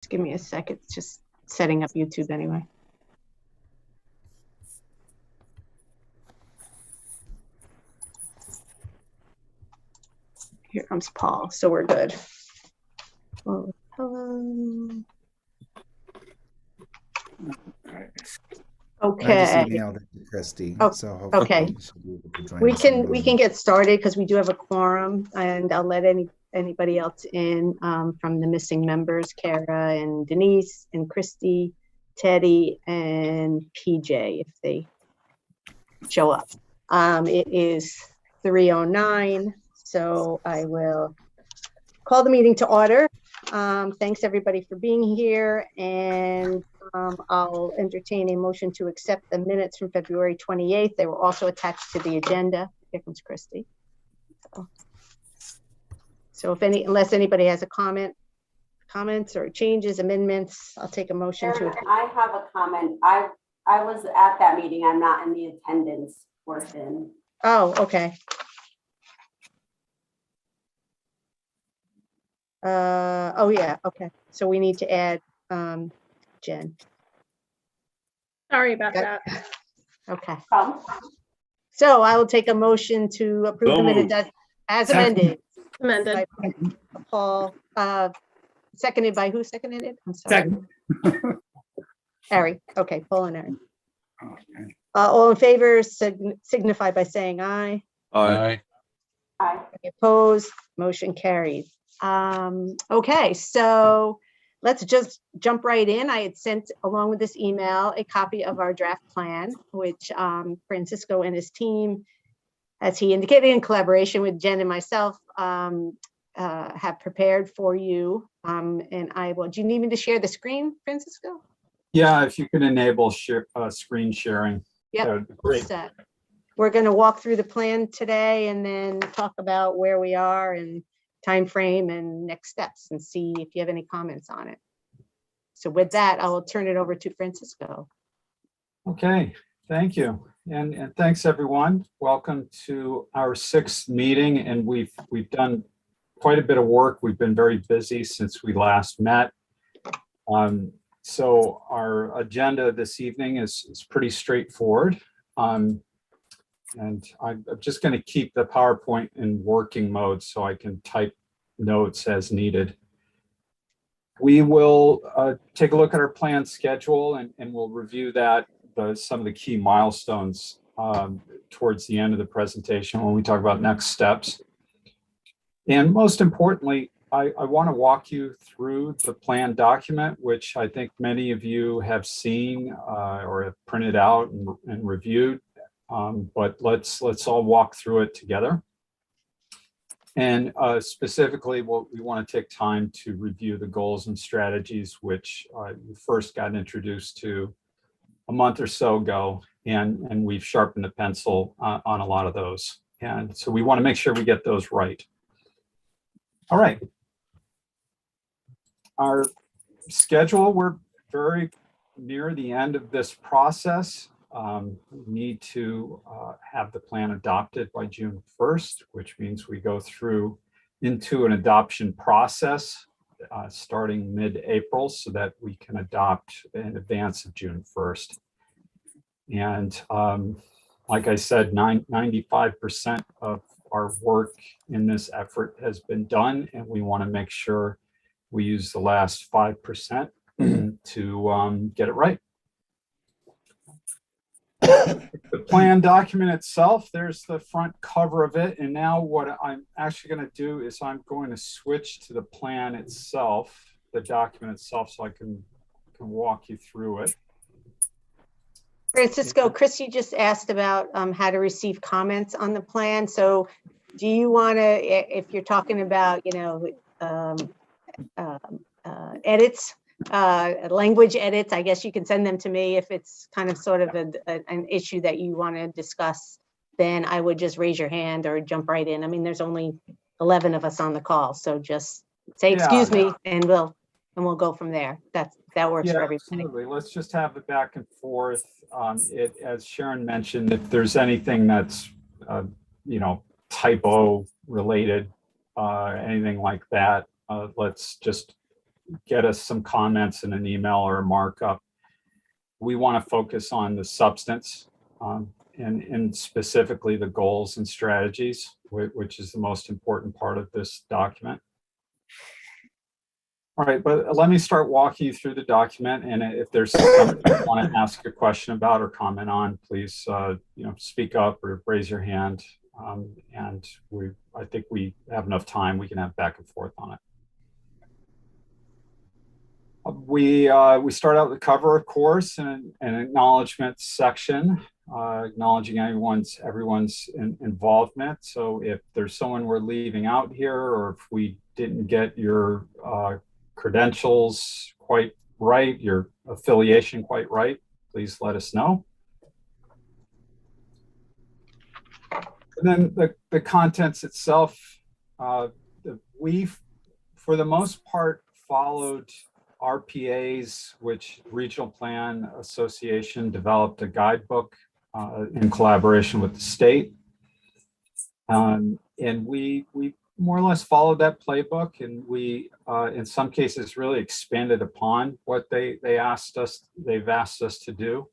Just give me a second. It's just setting up YouTube anyway. Here comes Paul, so we're good. Oh, hello. Okay. I just emailed it to Christy. Oh, so okay. We can get started because we do have a quorum, and I'll let anybody else in from the missing members, Kara and Denise and Christy, Teddy and PJ, if they show up. It is 3:09, so I will call the meeting to order. Thanks everybody for being here, and I'll entertain a motion to accept the minutes from February 28th. They were also attached to the agenda. Here comes Christy. So if unless anybody has a comments or changes, amendments, I'll take a motion to. I have a comment. I was at that meeting. I'm not in the attendance portion. Oh, okay. Oh yeah, okay. So we need to add Jen. Sorry about that. Okay. So I will take a motion to approve the minutes as amended. Amended. By Paul, seconded by who seconded it? I'm sorry. Second. Harry. Okay, Paul and Harry. Okay. All in favor signify by saying aye. Aye. Aye. Opposed, motion carries. Okay, so let's just jump right in. I had sent along with this email a copy of our draft plan, which Francisco and his team, as he indicated in collaboration with Jen and myself, have prepared for you. And I will, do you need me to share the screen, Francisco? Yeah, if you can enable screen sharing. Yep, great. set. We're going to walk through the plan today and then talk about where we are and time frame and next steps and see if you have any comments on it. So with that, I will turn it over to Francisco. Okay, thank you. And thanks everyone. Welcome to our 6th meeting, and we've done quite a bit of work. We've been very busy since we last met. So our agenda this evening is pretty straightforward. And I'm just going to keep the PowerPoint in working mode so I can type notes as needed. We will take a look at our plan schedule and we'll review that, some of the key milestones towards the end of the presentation when we talk about next steps. And most importantly, I want to walk you through the plan document, which I think many of you have seen or have printed out and reviewed. But let's all walk through it together. And specifically, we want to take time to review the goals and strategies, which we first got introduced to a month or so ago, and we've sharpened the pencil on a lot of those. And so we want to make sure we get those right. All right. Our schedule, we're very near the end of this process. We need to have the plan adopted by June 1st, which means we go through into an adoption process starting mid-April so that we can adopt in advance of June 1st. And like I said, 95% of our work in this effort has been done, and we want to make sure we use the last 5% to get it right. The plan document itself, there's the front cover of it. And now what I'm actually going to do is I'm going to switch to the plan itself, the document itself, so I can walk you through it. Francisco, Christy just asked about how to receive comments on the plan. So do you want to, if you're talking about, you know, edits, language edits, I guess you can send them to me. If it's kind of sort of an issue that you want to discuss, then I would just raise your hand or jump right in. I mean, there's only 11 of us on the call, so just say, excuse me, and we'll go from there. That works for everybody. Absolutely. Let's just have it back and forth. As Sharon mentioned, if there's anything that's, you know, typo related, anything like that, let's just get us some comments in an email or a markup. We want to focus on the substance and specifically the goals and strategies, which is the most important part of this document. All right, but let me start walking you through the document, and if there's something you want to ask a question about or comment on, please speak up or raise your hand. And I think we have enough time. We can have back and forth on it. We start out with the cover, of course, and an acknowledgement section, acknowledging everyone's involvement. So if there's someone we're leaving out here, or if we didn't get your credentials quite right, your affiliation quite right, please let us know. And then the contents itself, we've, for the most part, followed RPAs, which Regional Plan Association developed a guidebook in collaboration with the state. And we more or less followed that playbook, and we, in some cases, really expanded upon what they've asked us to do.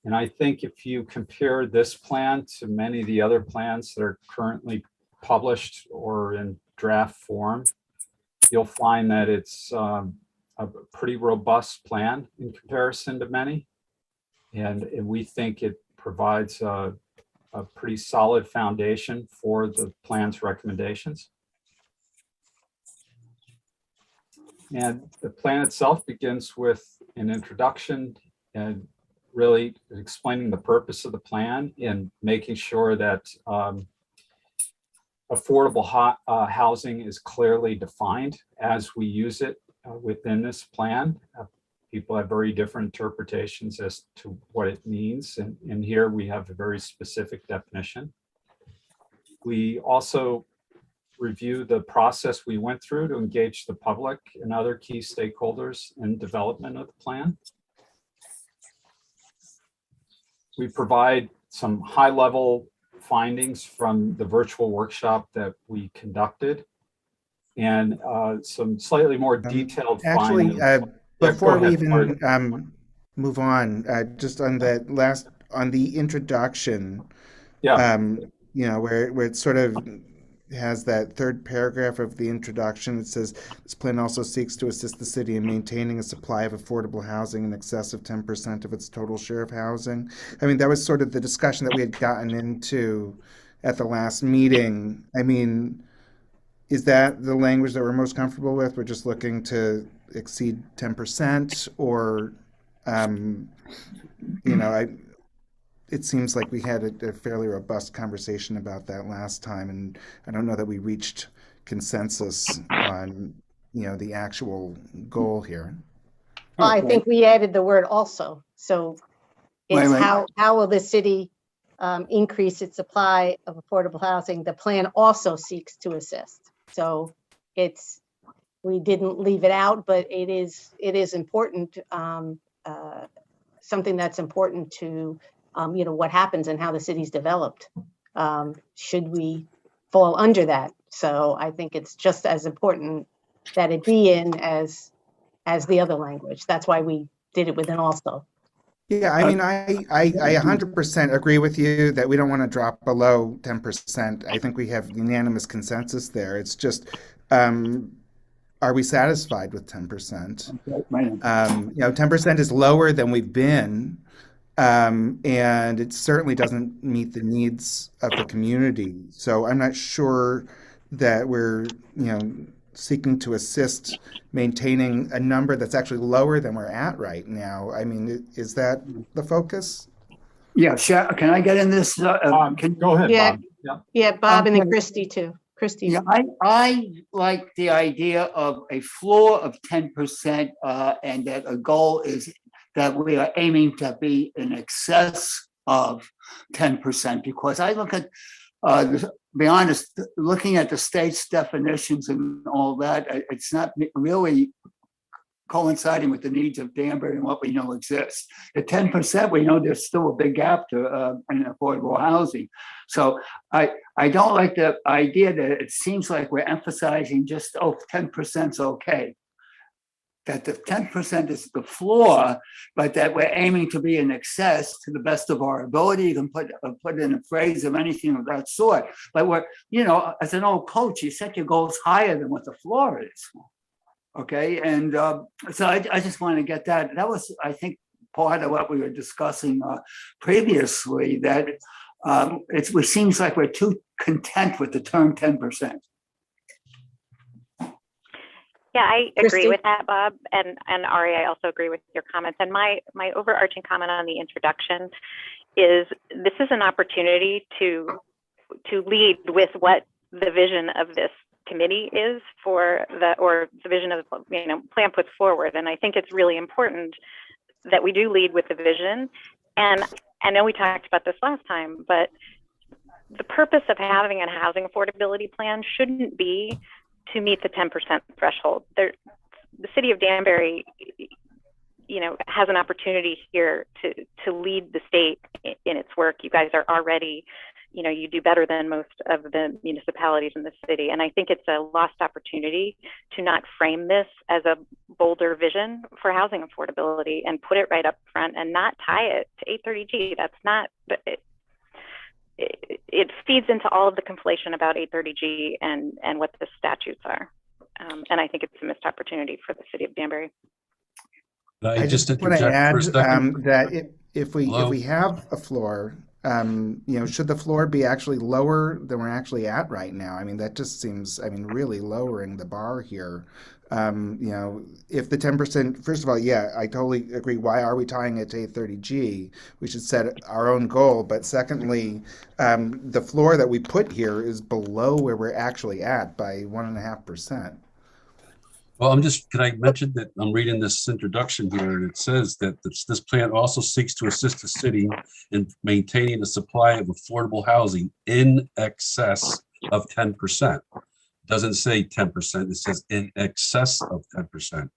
And I think if you compare this plan to many of the other plans that are currently published or in draft form, you'll find that it's a pretty robust plan in comparison to many. And we think it provides a pretty solid foundation for the plan's recommendations. And the plan itself begins with an introduction and really explaining the purpose of the plan and making sure that affordable housing is clearly defined as we use it within this plan. People have very different interpretations as to what it means. And here we have a very specific definition. We also review the process we went through to engage the public and other key stakeholders in development of the plan. We provide some high-level findings from the virtual workshop that we conducted, and some slightly more detailed findings. Before we even move on, just on that on the introduction, where it sort of has that third paragraph of the introduction. It says, this plan also seeks to assist the city in maintaining a supply of affordable housing in excess of 10% of its total share of housing. I mean, that was sort of the discussion that we had gotten into at the last meeting. I mean, is that the language that we're most comfortable with? We're just looking to exceed 10%, or, it seems like we had a fairly robust conversation about that last time, and I don't know that we reached consensus on, the actual goal here. Well, I think we added the word also. So it's how will the city increase its supply of affordable housing? The plan also seeks to assist. So we didn't leave it out, but it is important, something that's important to what happens and how the city's developed. Should we fall under that? So I think it's just as important that it be in as the other language. That's why we did it within also. Yeah, I mean, I 100% agree with you that we don't want to drop below 10%. I think we have unanimous consensus there. It's just, are we satisfied with 10%? 10% is lower than we've been. And it certainly doesn't meet the needs of the community. So I'm not sure that we're, seeking to assist maintaining a number that's actually lower than we're at right now. I mean, is that the focus? Yeah, can I get in this? Go ahead, Yeah. Bob. Yeah, Bob, and then Christy too. Christy. Yeah, I like the idea of a floor of 10%, and that a goal is that we are aiming to be in excess of 10%, because I look at, to be honest, looking at the state's definitions and all that, it's not really coinciding with the needs of Danbury and what we know exists. At 10%, we know there's still a big gap to in affordable housing. So I don't like the idea that it seems like we're emphasizing just, 10%'s okay. that the 10% is the floor, but that we're aiming to be in excess to the best of our ability. You can put in a phrase of anything of that sort. But we're, you know, as an old coach, you set your goals higher than what the floor is. Okay, and so I just want to get that. That was, I think, part of what we were discussing previously, that it seems like we're too content with the term 10%. Yeah, I agree Christy? with that, Bob, and Ari, I also agree with your comments. And my overarching comment on the introduction is this is an opportunity to lead with what the vision of this committee is for the vision of the plan puts forward. And I think it's really important that we do lead with the vision. And I know we talked about this last time, but the purpose of having a housing affordability plan shouldn't be to meet the 10% threshold. The city of Danbury, has an opportunity here to lead the state in its work. You guys are already, you do better than most of the municipalities in the city. And I think it's a lost opportunity to not frame this as a bolder vision for housing affordability and put it right up front and not tie it to 830G. That's not, it feeds into all of the conflation about 830G and what the statutes are. And I think it's a missed opportunity for the city of Danbury. I just want to add that if we have a floor, should the floor be actually lower than we're actually at right now? I mean, that just seems, really lowering the bar here. If the 10%, first of all, yeah, I totally agree. Why are we tying it to 830G? We should set our own goal. But secondly, the floor that we put here is below where we're actually at by 1.5%. Well, can I mention that I'm reading this introduction here, and it says that this plan also seeks to assist the city in maintaining a supply of affordable housing in excess of 10%. Doesn't say 10%, it says in excess of 10%.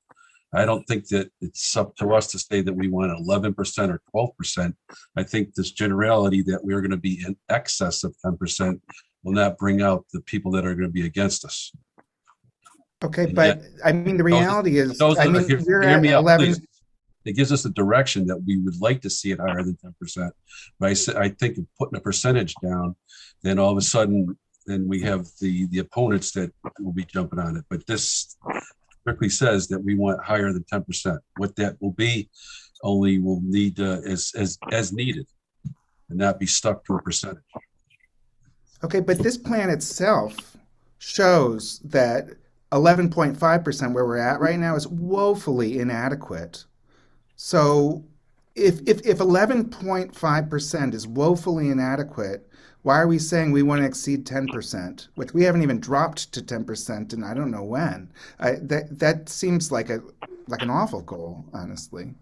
I don't think that it's up to us to say that we want 11% or 12%. I think this generality that we're going to be in excess of 10% will not bring out the people that are going to be against us. Okay, but the reality is, we're at 11. Please. It gives us a direction that we would like to see it higher than 10%. But I think of putting a percentage down, then all of a sudden, then we have the opponents that will be jumping on it. But this strictly says that we want higher than 10%. What that will be, only will need as needed, and not be stuck to a percentage. Okay, but this plan itself shows that 11.5% where we're at right now is woefully inadequate. So if 11.5% is woefully inadequate, why are we saying we want to exceed 10%, which we haven't even dropped to 10% and I don't know when? That seems like an awful goal, honestly.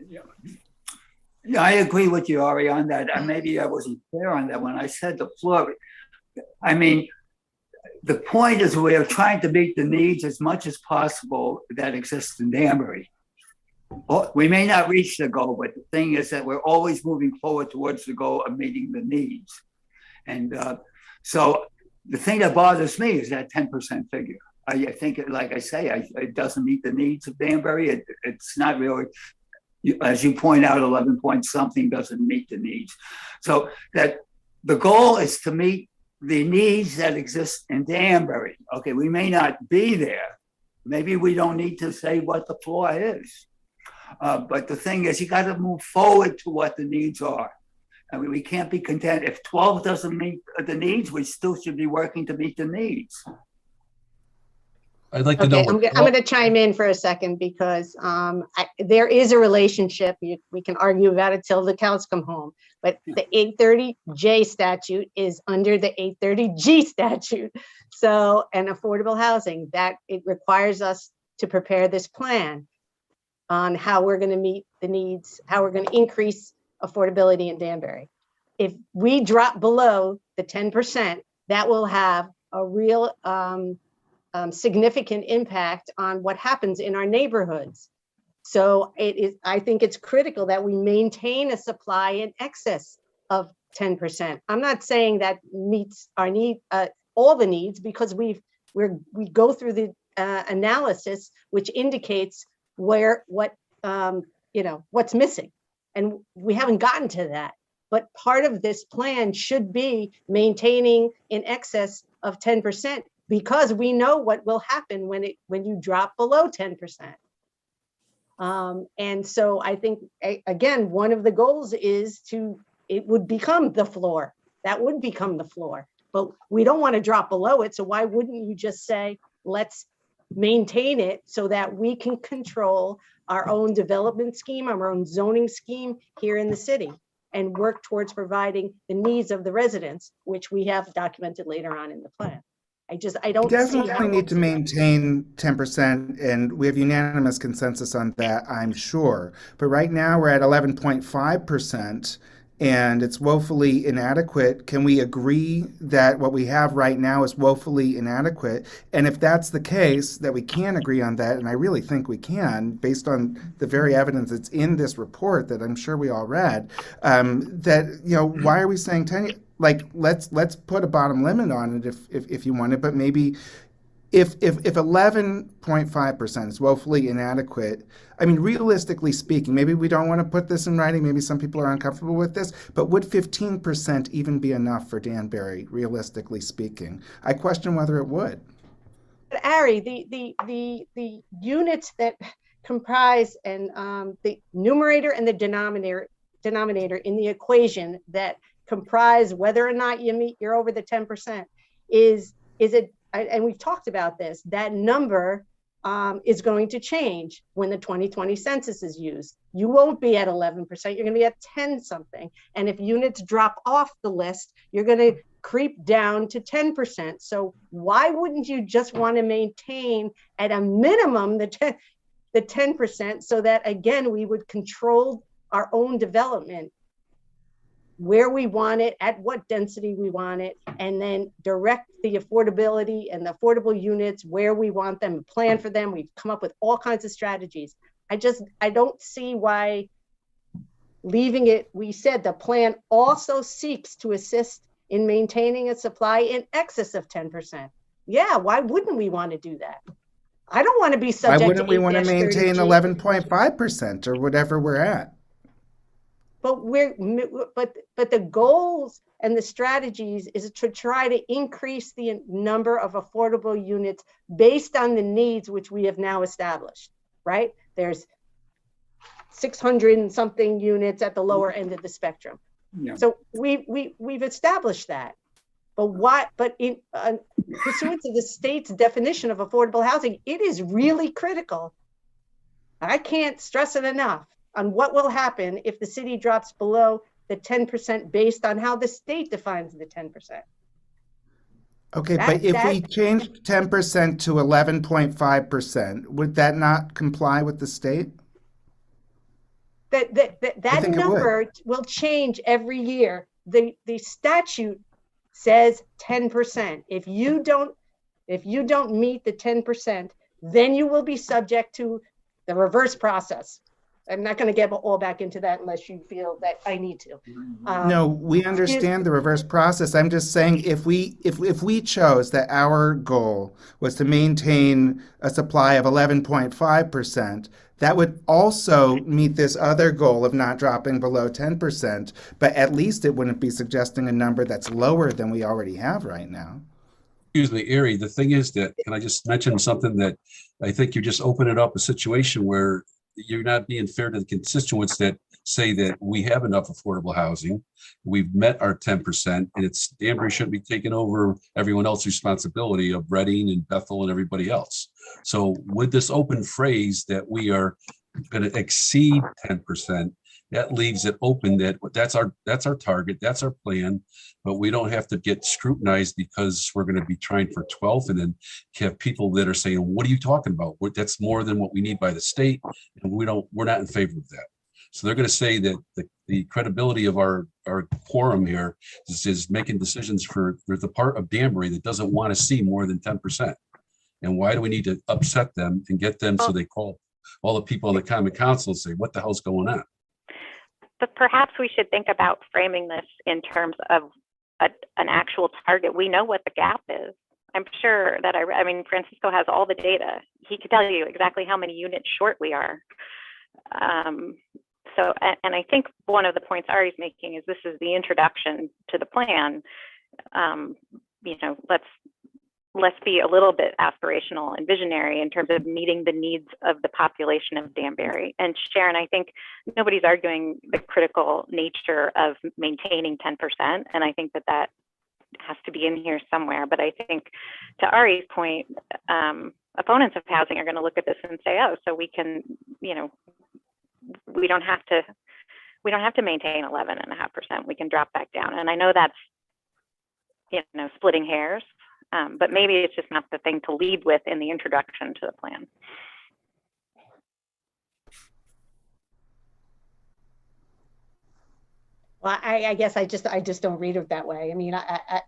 Yeah, I agree with you, Ari, on that. Maybe I wasn't clear on that when I said the floor. The point is we are trying to meet the needs as much as possible that exist in Danbury. We may not reach the goal, but the thing is that we're always moving forward towards the goal of meeting the needs. And so the thing that bothers me is that 10% figure. I think, like I say, it doesn't meet the needs of Danbury. It's not really, as you point out, 11 point something doesn't meet the needs. So that the goal is to meet the needs that exist in Danbury. Okay, we may not be there. Maybe we don't need to say what the floor is. But the thing is, you got to move forward to what the needs are. We can't be content. If 12 doesn't meet the needs, we still should be working to meet the needs. I'd like to know. I'm going to chime in for a second because there is a relationship. We can argue about it till the cows come home. But the 830J statute is under the 830G statute. So, and affordable housing, that it requires us to prepare this plan on how we're going to meet the needs, how we're going to increase affordability in Danbury. If we drop below the 10%, that will have a real significant impact on what happens in our neighborhoods. So I think it's critical that we maintain a supply in excess of 10%. I'm not saying that meets our need, all the needs, because we go through the analysis, which indicates what's missing. And we haven't gotten to that. But part of this plan should be maintaining in excess of 10%, because we know what will happen when you drop below 10%. And so I think, again, one of the goals is it would become the floor. That would become the floor. But we don't want to drop below it. So why wouldn't you just say, let's maintain it so that we can control our own development scheme, our own zoning scheme here in the city, and work towards providing the needs of the residents, which we have documented later on in the plan. I don't Definitely need to maintain 10%, and we have unanimous consensus on that, I'm sure. But right now we're at 11.5%, and it's woefully inadequate. Can we agree that what we have right now is woefully inadequate? And if that's the case, that we can agree on that, and I really think we can, based on the very evidence that's in this report that I'm sure we all read, why are we saying 10? Like, let's put a bottom limit on it if you want it, but maybe if 11.5% is woefully inadequate, I mean, realistically speaking, maybe we don't want to put this in writing, maybe some people are uncomfortable with this, but would 15% even be enough for Danbury, realistically speaking? I question whether it would. But Ari, the units that comprise and the numerator and the denominator in the equation that comprise whether or not you're over the 10% is it, and we've talked about this, that number is going to change when the 2020 census is used. You won't be at 11%, you're going to be at 10 something. And if units drop off the list, you're going to creep down to 10%. So why wouldn't you just want to maintain at a minimum the 10% so that, again, we would control our own development, where we want it, at what density we want it, and then direct the affordability and the affordable units where we want them, plan for them. We've come up with all kinds of strategies. I don't see why leaving it. We said the plan also seeks to assist in maintaining a supply in excess of 10%. Yeah, why wouldn't we want to do that? I don't want to be subject to. Why wouldn't we want to maintain 11.5% or whatever we're at? But the goals and the strategies is to try to increase the number of affordable units based on the needs which we have now established, right? There's 600 and something units at the lower end of the spectrum. Yeah. So we've established that. But in pursuant to the state's definition of affordable housing, it is really critical. I can't stress it enough on what will happen if the city drops below the 10% based on how the state defines the 10%. Okay, but if we changed 10% to 11.5%, would that not comply with the state? That number will change every year. The statute says 10%. If you don't meet the 10%, then you will be subject to the reverse process. I'm not going to get all back into that unless you feel that I need to. No, we understand the reverse process. I'm just saying if we chose that our goal was to maintain a supply of 11.5%, that would also meet this other goal of not dropping below 10%, but at least it wouldn't be suggesting a number that's lower than we already have right now. Excuse me, Ari, the thing is that, can I just mention something that I think you just opened up a situation where you're not being fair to the constituents that say that we have enough affordable housing. We've met our 10%, and Danbury shouldn't be taking over everyone else's responsibility of Reading and Bethel and everybody else. So with this open phrase that we are going to exceed 10%, that leaves it open that that's our target, that's our plan, but we don't have to get scrutinized because we're going to be trying for 12 and then have people that are saying, what are you talking about? That's more than what we need by the state, and we're not in favor of that. So they're going to say that the credibility of our quorum here is making decisions for the part of Danbury that doesn't want to see more than 10%. And why do we need to upset them and get them so they call all the people on the Common Council and say, what the hell's going on? But perhaps we should think about framing this in terms of an actual target. We know what the gap is. I'm sure that I mean, Francisco has all the data. He could tell you exactly how many units short we are. So, and I think one of the points Ari's making is this is the introduction to the plan. You know, let's be a little bit aspirational and visionary in terms of meeting the needs of the population of Danbury. And Sharon, I think nobody's arguing the critical nature of maintaining 10%. And I think that that has to be in here somewhere. But I think to Ari's point, opponents of housing are going to look at this and say, oh, so we can, you know, we don't have to maintain 11.5%. We can drop back down. And I know that's, you know, splitting hairs, but maybe it's just not the thing to lead with in the introduction to the plan. Well, I guess I just don't read it that way. I mean,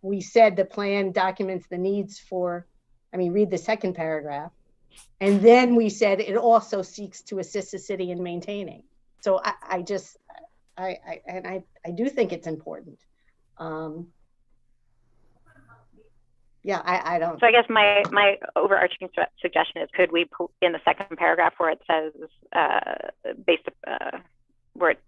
we said the plan documents the needs for, I mean, read the second paragraph. And then we said it also seeks to assist the city in maintaining. So I do think it's important. Yeah, I don't. So I guess my overarching suggestion is, could we put in the second paragraph where it says where it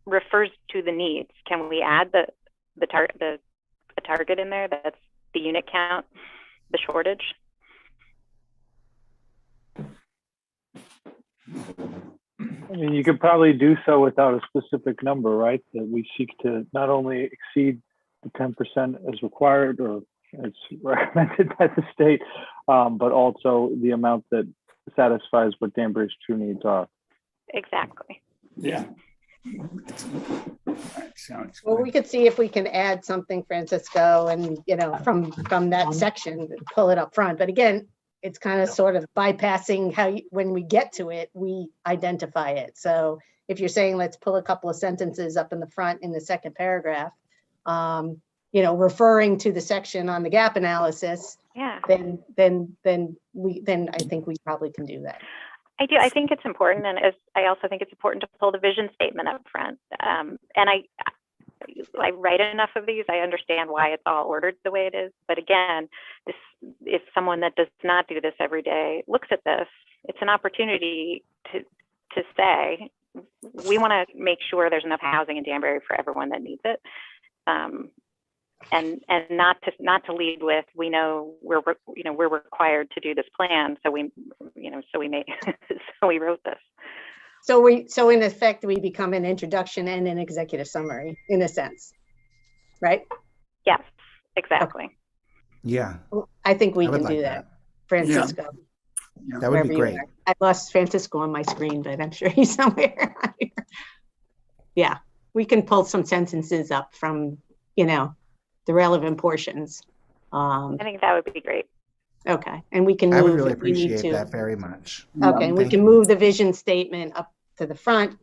refers to the needs, can we add the target in there that's the unit count, the shortage? I mean, you could probably do so without a specific number, right? That we seek to not only exceed the 10% as required or as recommended by the state, but also the amount that satisfies what Danbury's true needs are. Exactly. Yeah. That sounds Well, good. we could see if we can add something, Francisco, and, you know, from that section, pull it up front. But again, it's kind of sort of bypassing how, when we get to it, we identify it. So if you're saying, let's pull a couple of sentences up in the front in the second paragraph, you know, referring to the section on the gap analysis, Yeah. then I think we probably can do that. I do. I think it's important, and I also think it's important to pull the vision statement up front. And I write enough of these, I understand why it's all ordered the way it is. But again, if someone that does not do this every day looks at this, it's an opportunity to say, we want to make sure there's enough housing in Danbury for everyone that needs it. And not to lead with, we know we're required to do this plan, so we wrote this. So in effect, we become an introduction and an executive summary in a sense, right? Yes, exactly. Yeah, I think we I would can like do that, Francisco. that would be wherever you great. are. I lost Francisco on my screen, but I'm sure he's somewhere. Yeah, we can pull some sentences up from, you know, the relevant portions. I think that would be great. Okay, and we can I would move really if we need appreciate to. that very much. Okay, and we Thank can you. move the vision statement up to the front.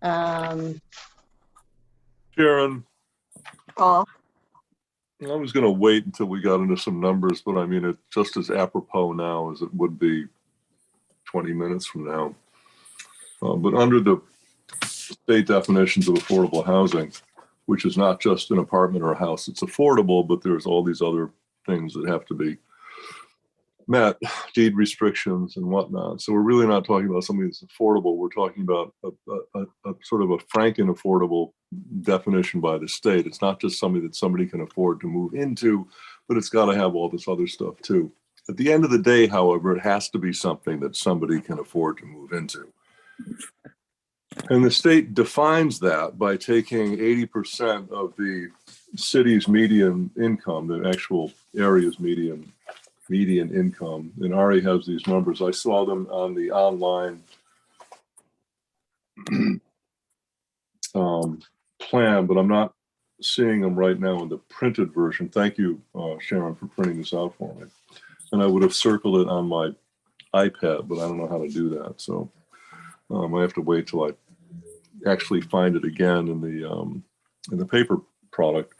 Sharon, Paul, I was going to wait until we got into some numbers, but I mean, it's just as apropos now as it would be 20 minutes from now. But under the state definitions of affordable housing, which is not just an apartment or a house, it's affordable, but there's all these other things that have to be met, deed restrictions and whatnot. So we're really not talking about something that's affordable. We're talking about a sort of a frank and affordable definition by the state. It's not just something that somebody can afford to move into, but it's got to have all this other stuff too. At the end of the day, however, it has to be something that somebody can afford to move into. And the state defines that by taking 80% of the city's median income, the actual area's median income. And Ari has these numbers. I saw them on the online plan, but I'm not seeing them right now in the printed version. Thank you, Sharon, for printing this out for me. And I would have circled it on my iPad, but I don't know how to do that. So I have to wait till I actually find it again in the paper product.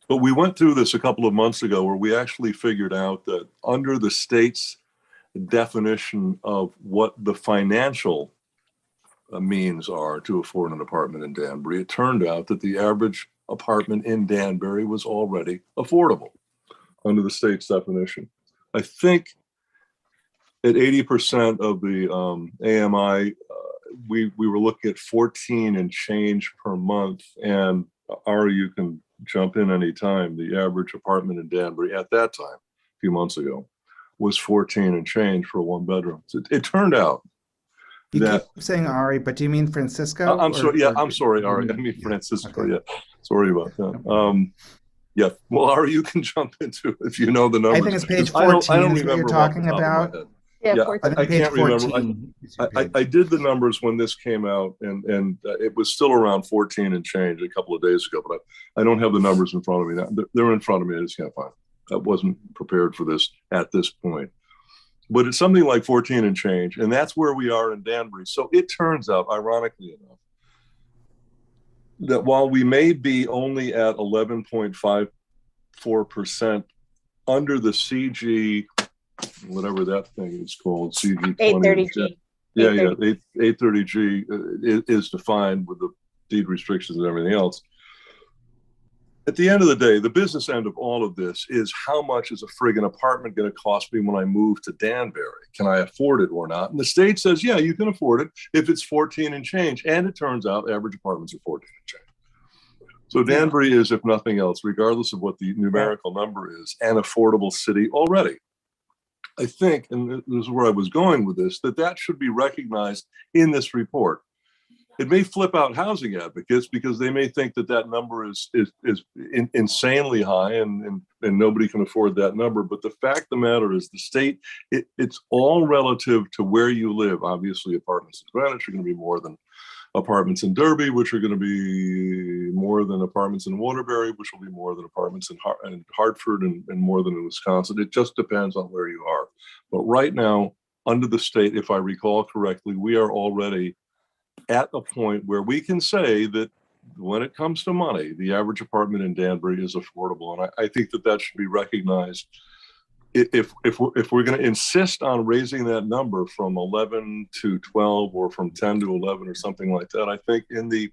But we went through this a couple of months ago where we actually figured out that under the state's definition of what the financial means are to afford an apartment in Danbury, it turned out that the average apartment in Danbury was already affordable under the state's definition. I think at 80% of the AMI, we were looking at 14 and change per month. And Ari, you can jump in anytime. The average apartment in Danbury at that time, a few months ago, was 14 and change for a one bedroom. So it turned out You that keep saying Ari, but do you mean Francisco? I'm sorry. Yeah, or- I'm sorry, Ari. I mean Francisco. Okay. Yeah, sorry about that. Yeah. Well, Ari, you can jump into it if you know the numbers. I think it's page I don't 14 is what you're remember off the talking top of my about. head. Yeah, Yeah, 14. I think I page can't remember. 14 is your page. I did the numbers when this came out, and it was still around 14 and change a couple of days ago, but I don't have the numbers in front of me now. They're in front of me. I just can't find them. I wasn't prepared for this at this point. But it's something like 14 and change, and that's where we are in Danbury. So it turns out, ironically enough, that while we may be only at 11.54% under the CG, whatever that thing is called, CG 830G. yeah, 830G is defined with the deed restrictions and everything else. At the end of the day, the business end of all of this is how much is a friggin' apartment going to cost me when I move to Danbury? Can I afford it or not? And the state says, yeah, you can afford it if it's 14 and change. And it turns out average apartments are 14 and change. So Danbury is, if nothing else, regardless of what the numerical number is, an affordable city already. I think, and this is where I was going with this, that should be recognized in this report. It may flip out housing advocates because they may think that number is insanely high and nobody can afford that number. But the fact of the matter is the state, it's all relative to where you live. Obviously, apartments in Greenwich are going to be more than apartments in Derby, which are going to be more than apartments in Waterbury, which will be more than apartments in Hartford and more than in Wisconsin. It just depends on where you are. But right now, under the state, if I recall correctly, we are already at a point where we can say that when it comes to money, the average apartment in Danbury is affordable. And I think that should be recognized. If we're going to insist on raising that number from 11 to 12 or from 10 to 11 or something like that, I think in the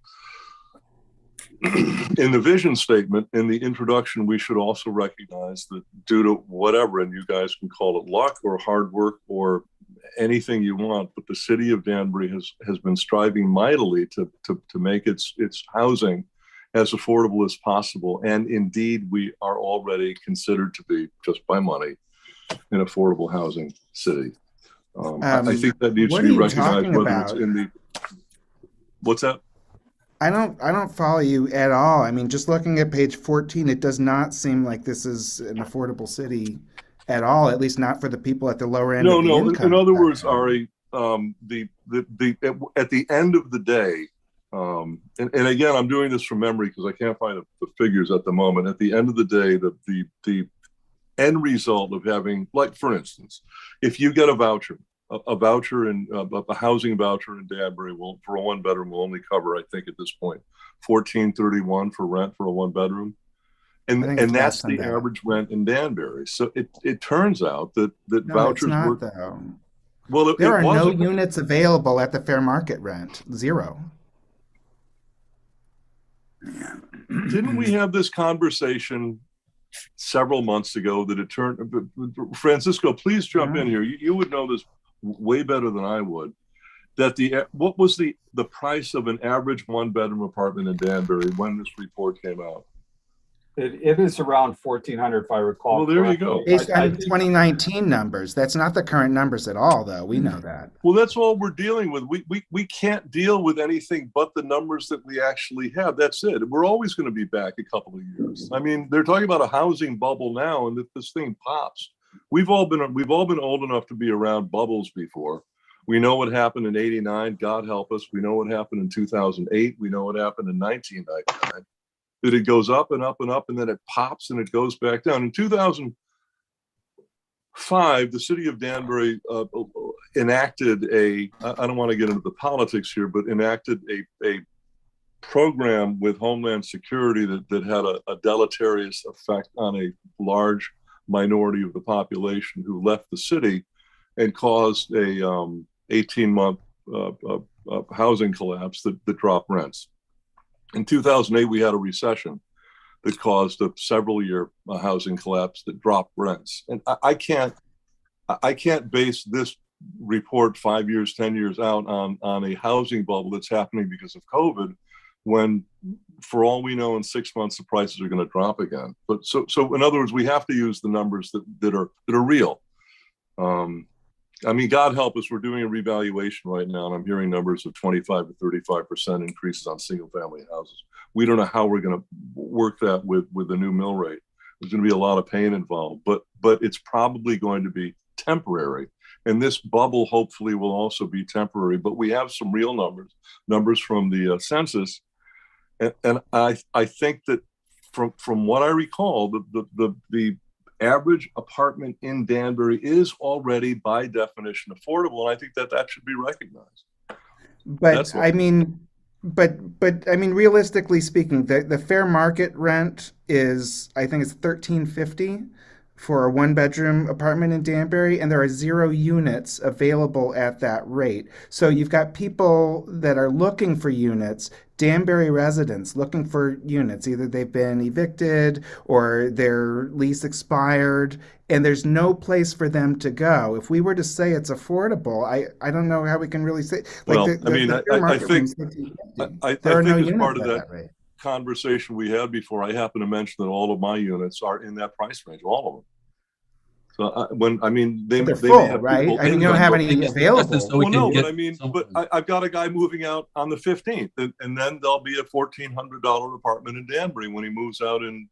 vision statement, in the introduction, we should also recognize that due to whatever, and you guys can call it luck or hard work or anything you want, but the city of Danbury has been striving mightily to make its housing as affordable as possible. And indeed, we are already considered to be, just by money, an affordable housing city. I think that needs to be recognized, whether it's in the, what's that? I don't follow you at all. I mean, just looking at page 14, it does not seem like this is an affordable city at all, at least not for the people at the lower end of the income. In other words, Ari, at the end of the day, and again, I'm doing this from memory because I can't find the figures at the moment. At the end of the day, the end result of having, like, for instance, if you get a voucher in a housing voucher in Danbury will, for a one bedroom, will only cover, I think at this point, $14.31 for rent for a one bedroom. And that's the average rent in Danbury. So it turns out that vouchers were. Though. Well, there are no units available at the fair market rent. Zero. Didn't we have this conversation several months ago that it turned? Francisco, please jump in here. You would know this way better than I would. That what was the price of an average one bedroom apartment in Danbury when this report came out? It is around 1,400, if I recall. Well, there you go. Based on 2019 numbers. That's not the current numbers at all, though. We know that. Well, that's all we're dealing with. We can't deal with anything but the numbers that we actually have. That's it. We're always going to be back a couple of years. I mean, they're talking about a housing bubble now, and if this thing pops, we've all been old enough to be around bubbles before. We know what happened in '89. God help us. We know what happened in 2008. We know what happened in 1999. That it goes up and up and up, and then it pops and it goes back down. In 2005, the city of Danbury enacted I don't want to get into the politics here, but enacted a program with Homeland Security that had a deleterious effect on a large minority of the population who left the city and caused a 18-month housing collapse that dropped rents. In 2008, we had a recession that caused a several-year housing collapse that dropped rents. And I can't base this report 5 years, 10 years out on a housing bubble that's happening because of COVID, when for all we know in 6 months, the prices are going to drop again. But so in other words, we have to use the numbers that are real. I mean, God help us, we're doing a revaluation right now, and I'm hearing numbers of 25 to 35% increases on single family houses. We don't know how we're going to work that with the new mill rate. There's going to be a lot of pain involved, but it's probably going to be temporary. And this bubble hopefully will also be temporary, but we have some real numbers from the census. And I think that from what I recall, the average apartment in Danbury is already by definition affordable. And I think that should be recognized. But I mean, realistically speaking, the fair market rent is, I think it's $13.50 for a 1-bedroom apartment in Danbury, and there are 0 units available at that rate. So you've got people that are looking for units, Danbury residents looking for units. Either they've been evicted or their lease expired, and there's no place for them to go. If we were to say it's affordable, I don't know how we can really say. Like, well, I think as part of that rate. Conversation we had before, I happen to mention that all of my units are in that price range, all of them. So they're full, may have right? people, I mean, you don't have any available. So we well, no, can but I've got a guy moving out on the 15th, and then there'll be a $1,400 apartment in Danbury when he moves out in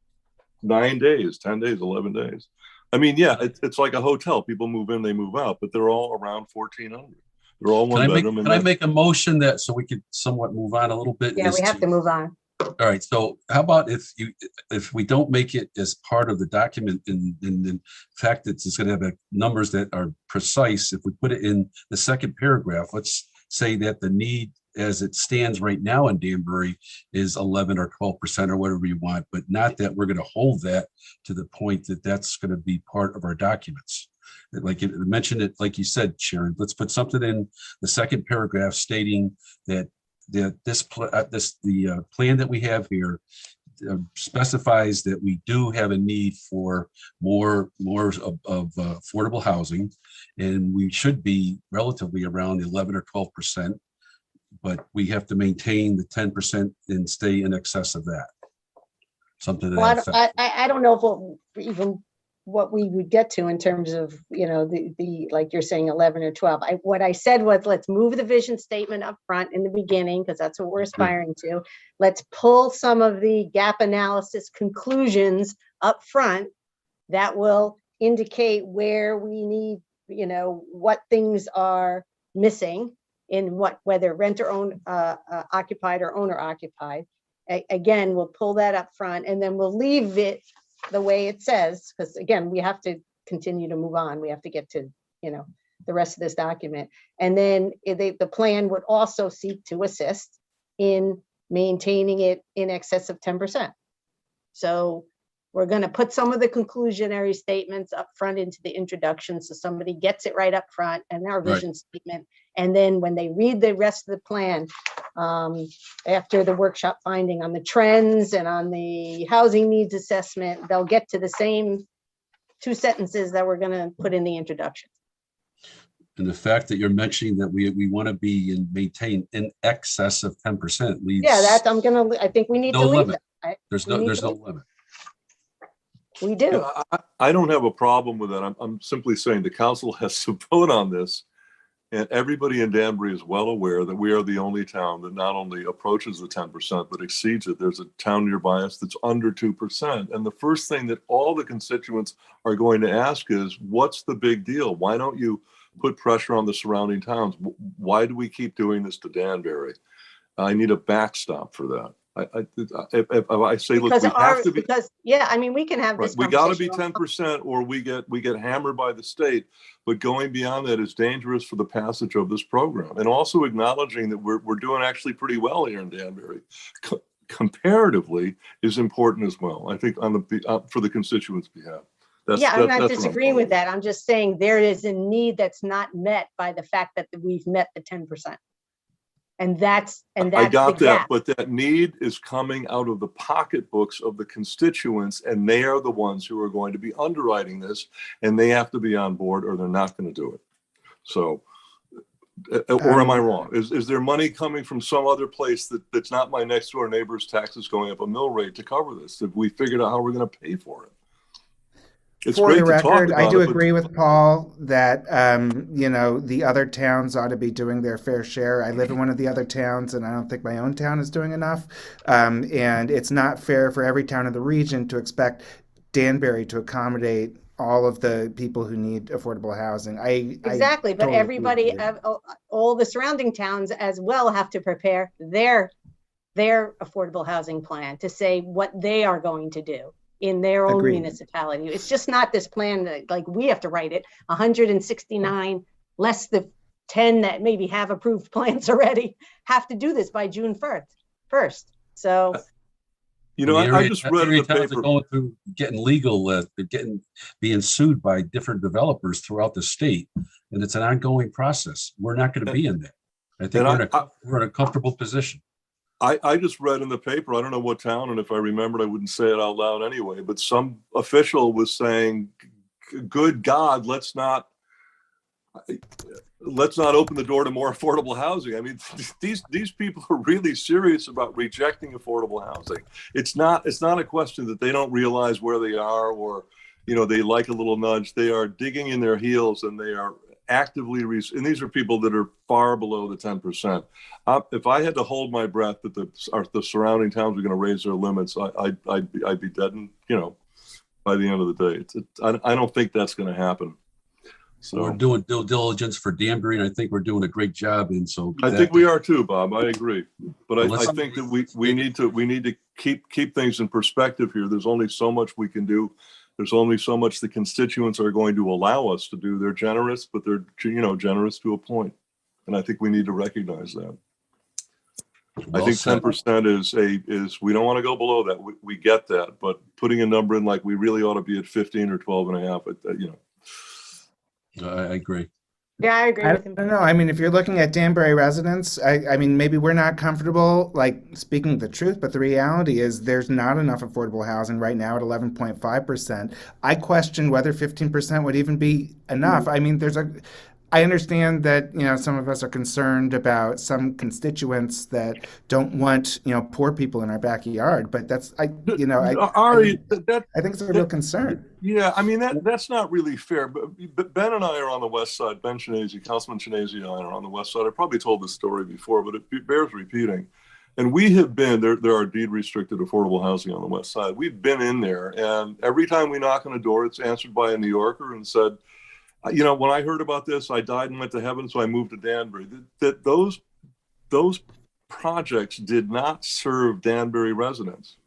9 days, 10 days, 11 days. I mean, yeah, it's like a hotel. People move in, they move out, but they're all around 1,400. They're all one bedroom. Can I make a motion that so we could somewhat move on a little bit? Yeah, we have to move on. All right. So how about if we don't make it as part of the document in the fact that it's going to have numbers that are precise, if we put it in the second paragraph, let's say that the need as it stands right now in Danbury is 11 or 12% or whatever you want, but not that we're going to hold that to the point that that's going to be part of our documents. Like you mentioned it, like you said, Sharon, let's put something in the second paragraph stating that the plan that we have here specifies that we do have a need for more of affordable housing, and we should be relatively around 11 or 12%, but we have to maintain the 10% and stay in excess of that. Something to that effect. I don't know if what we would get to in terms of, the like you're saying 11 or 12. What I said was, let's move the vision statement up front in the beginning, because that's what we're aspiring to. Let's pull some of the gap analysis conclusions up front that will indicate where we need, what things are missing in whether rent or own occupied or owner occupied. Again, we'll pull that up front, and then we'll leave it the way it says, because again, we have to continue to move on. We have to get to, the rest of this document. And then the plan would also seek to assist in maintaining it in excess of 10%. So we're going to put some of the conclusionary statements up front into the introduction, so somebody gets it right up front, and our vision statement. And then when they read the rest of the plan, after the workshop finding on the trends and on the housing needs assessment, they'll get to the same 2 sentences that we're going to put in the introduction. And the fact that you're mentioning that we want to be and maintain in excess of 10% leaves. Yeah, I think we need to leave limit. That. There's no limit. We do. Yeah, I don't have a problem with that. I'm simply saying the council has to vote on this. And everybody in Danbury is well aware that we are the only town that not only approaches the 10%, but exceeds it. There's a town nearby us that's under 2%. And the first thing that all the constituents are going to ask is, what's the big deal? Why don't you put pressure on the surrounding towns? Why do we keep doing this to Danbury? I need a backstop for that. If I say, look, we have to be, we can have this. We got to be 10%, or we get hammered by the state. But going beyond that is dangerous for the passage of this program, and also acknowledging that we're doing actually pretty well here in Danbury, comparatively, is important as well. I think on for the constituents' behalf. Yeah, I'm not what disagreeing with that. I'm just saying there is a need that's not met by the fact that we've met the 10%. And that's I the got that, gap. but that need is coming out of the pocketbooks of the constituents, and they are the ones who are going to be underwriting this, and they have to be on board or they're not going to do it. So, or am I wrong? Is there money coming from some other place that's not my next door neighbor's taxes going up a mill rate to cover this? Have we figured out how we're going to pay for it? It's For great the to talk record, I about do it, but agree with Paul that, you know, the other towns ought to be doing their fair share. I live in one of the other towns, and I don't think my own town is doing enough. And it's not fair for every town in the region to expect Danbury to accommodate all of the people who need affordable housing. Exactly, but totally agree everybody, with you. all the surrounding towns as well have to prepare their affordable housing plan to say what they are going to do in their own Agreed. municipality. It's just not this plan that like we have to write it. 169 less the 10 that maybe have approved plans already have to do this by June 1st. So, you know, I just read in the towns paper. are going through getting legal, they're being sued by different developers throughout the state, and it's an ongoing process. We're not going to be in that. I think we're in a comfortable position. I just read in the paper, I don't know what town, and if I remembered, I wouldn't say it out loud anyway, but some official was saying, good God, let's not open the door to more affordable housing. I mean, these people are really serious about rejecting affordable housing. It's not a question that they don't realize where they are, or, you know, they like a little nudge. They are digging in their heels, and they are actively, and these are people that are far below the 10%. If I had to hold my breath that the surrounding towns are going to raise their limits, I'd be dead, and, you know, by the end of the day, I don't think that's going to happen. So we're doing due diligence for Danbury, and I think we're doing a great job. And so I think we are too, Bob. I agree, but I think that we need to keep things in perspective here. There's only so much we can do. There's only so much the constituents are going to allow us to do. They're generous, but they're, you know, generous to a point. And I think we need to recognize that. Well I think said. 10% is we don't want to go below that. We get that, but putting a number in like we really ought to be at 15 or 12 and a half, you know. I agree. yeah, I agree I with him. don't know. I mean, if you're looking at Danbury residents, I mean, maybe we're not comfortable, like, speaking the truth, but the reality is there's not enough affordable housing right now at 11.5%. I question whether 15% would even be enough. I mean, I understand that, you know, some of us are concerned about some constituents that don't want, you know, poor people in our backyard, but think it's a real concern. Yeah, I mean, that's not really fair. But Ben and I are on the west side. Ben Shinesi, Councilman Shinesi and I are on the west side. I probably told this story before, but it bears repeating. And we have been, there are deed restricted affordable housing on the west side. We've been in there, and every time we knock on a door, it's answered by a New Yorker and said, you know, when I heard about this, I died and went to heaven, so I moved to Danbury. That those projects did not serve Danbury residents.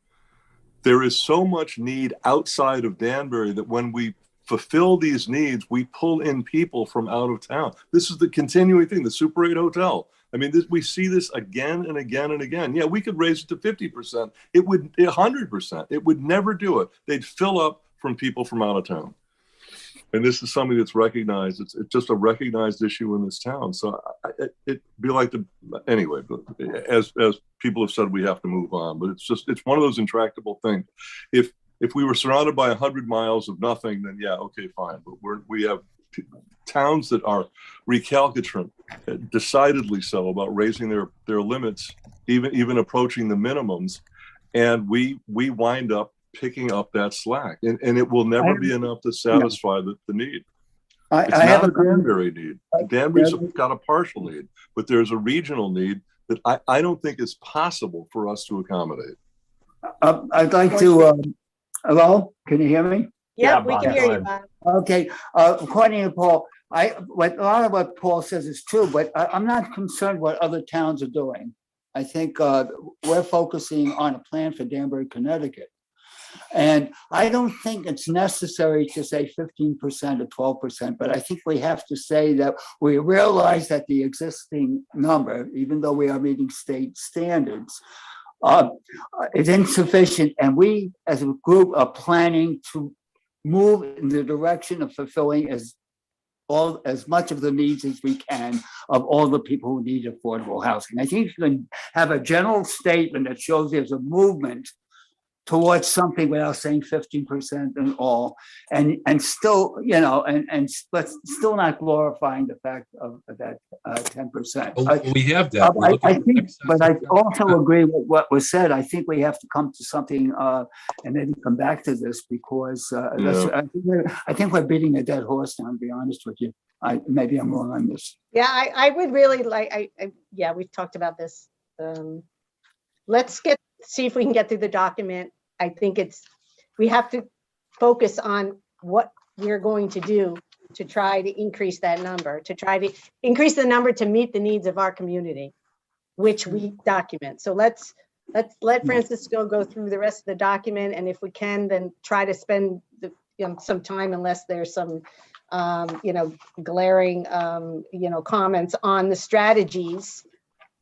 There is so much need outside of Danbury that when we fulfill these needs, we pull in people from out of town. This is the continuing thing, the Super 8 hotel. I mean, we see this again and again and again. Yeah, we could raise it to 50%. It would 100%. It would never do it. They'd fill up from people from out of town. And this is something that's recognized. It's just a recognized issue in this town. So it'd be like anyway, but as people have said, we have to move on, but it's one of those intractable things. If we were surrounded by 100 miles of nothing, then yeah, okay, fine. But we have towns that are recalcitrant, decidedly so, about raising their limits, even approaching the minimums. And we wind up picking up that slack, and it will never be enough to satisfy the need. It's not a Danbury need. Danbury's got a partial need, but there's a regional need that I don't think is possible for us to accommodate. I'd like to, hello, can you hear me? Yeah, we can hear you, Bob. Okay, according to Paul, a lot of what Paul says is true, but I'm not concerned what other towns are doing. I think we're focusing on a plan for Danbury, Connecticut. And I don't think it's necessary to say 15% or 12%, but I think we have to say that we realize that the existing number, even though we are meeting state standards, is insufficient. And we as a group are planning to move in the direction of fulfilling as much of the needs as we can of all the people who need affordable housing. I think you can have a general statement that shows there's a movement towards something without saying 15% and all, and still, but still not glorifying the fact of that 10%. Oh, we have that. I think, but I also agree with what was said. I think we have to come to something and maybe come back to this because I think we're beating a dead horse now, to be honest with you. Maybe I'm wrong on this. Yeah, I would really like, yeah, we've talked about this. Let's see if we can get through the document. I think we have to focus on what we're going to do to try to increase that number, to try to increase the number to meet the needs of our community, which we document. So let's let Francisco go through the rest of the document, and if we can, then try to spend some time, unless there's some glaring comments on the strategies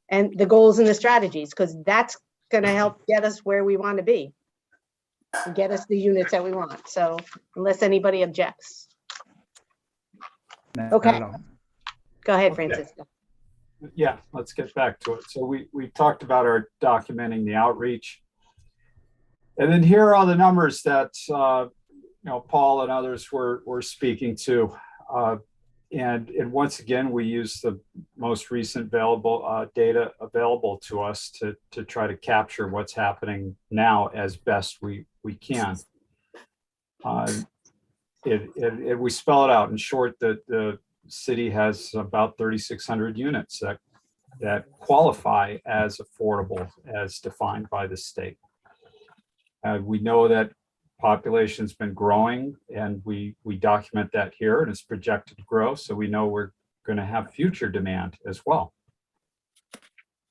and the goals and the strategies, because that's going to help get us where we want to be and get us the units that we want. So unless anybody objects. Okay. Go ahead, Francisco. Yeah, let's get back to it. So we talked about our documenting the outreach. And then here are all the numbers that Paul and others were speaking to. And once again, we use the most recent available data available to us to try to capture what's happening now as best we can. We spell it out in short that the city has about 3,600 units that qualify as affordable as defined by the state. We know that population's been growing, and we document that here, and it's projected to grow, so we know we're going to have future demand as well.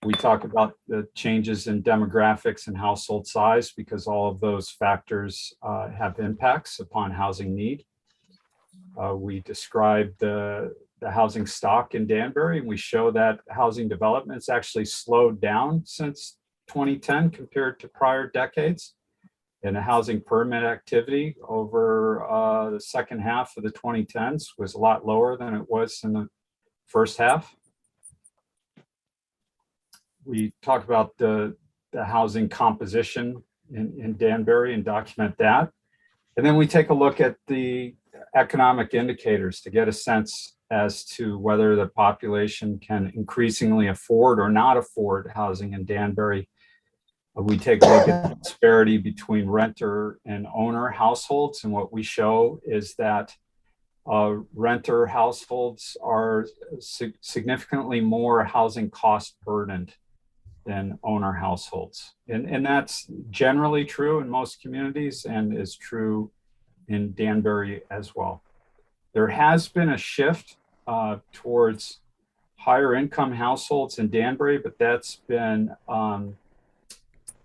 We talk about the changes in demographics and household size because all of those factors have impacts upon housing need. We describe the housing stock in Danbury, and we show that housing development's actually slowed down since 2010 compared to prior decades. And the housing permit activity over the second half of the 2010s was a lot lower than it was in the first half. We talk about the housing composition in Danbury and document that. And then we take a look at the economic indicators to get a sense as to whether the population can increasingly afford or not afford housing in Danbury. We take a look at the disparity between renter and owner households, and what we show is that renter households are significantly more housing cost burdened than owner households. And that's generally true in most communities and is true in Danbury as well. There has been a shift towards higher income households in Danbury, but that's been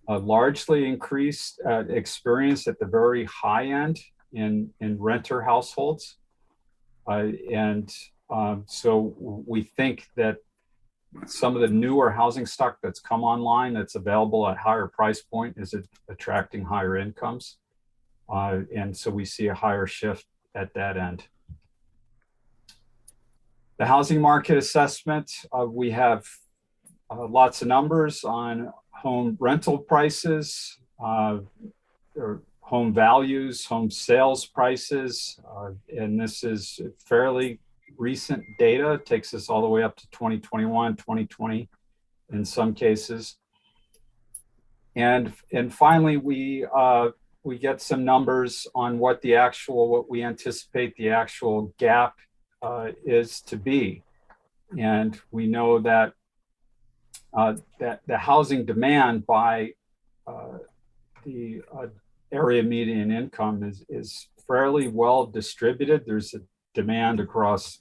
largely increased experience at the very high end in renter households. So we think that some of the newer housing stock that's come online that's available at higher price point is attracting higher incomes. And so we see a higher shift at that end. The housing market assessment, we have lots of numbers on home rental prices, or home values, home sales prices, and this is fairly recent data. It takes us all the way up to 2021, 2020 in some cases. And finally, we get some numbers on what we anticipate the actual gap is to be. And we know that that the housing demand by the area median income is fairly well distributed. There's a demand across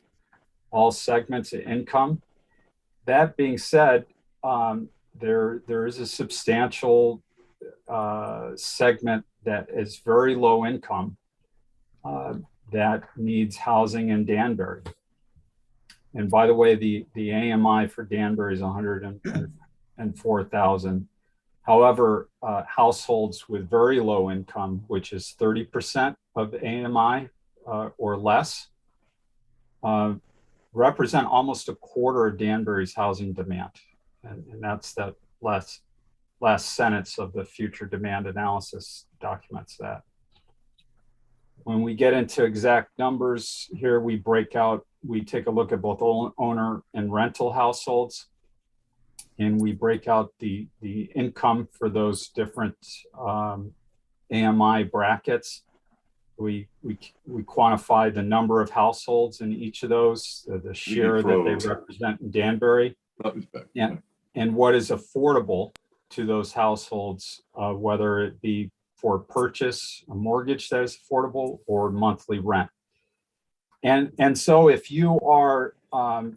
all segments of income. That being said, there is a substantial segment that is very low income that needs housing in Danbury. And by the way, the AMI for Danbury is 104,000 However, households with very low income, which is 30% of AMI or less, represent almost a quarter of Danbury's housing demand. And that's that last sentence of the future demand analysis documents that. When we get into exact numbers here, we take a look at both owner and rental households, and we break out the income for those different AMI brackets. We quantify the number of households in each of those, the share that they represent in Danbury, and what is affordable to those households, whether it be for purchase, a mortgage that is affordable, or monthly rent. And so if you are a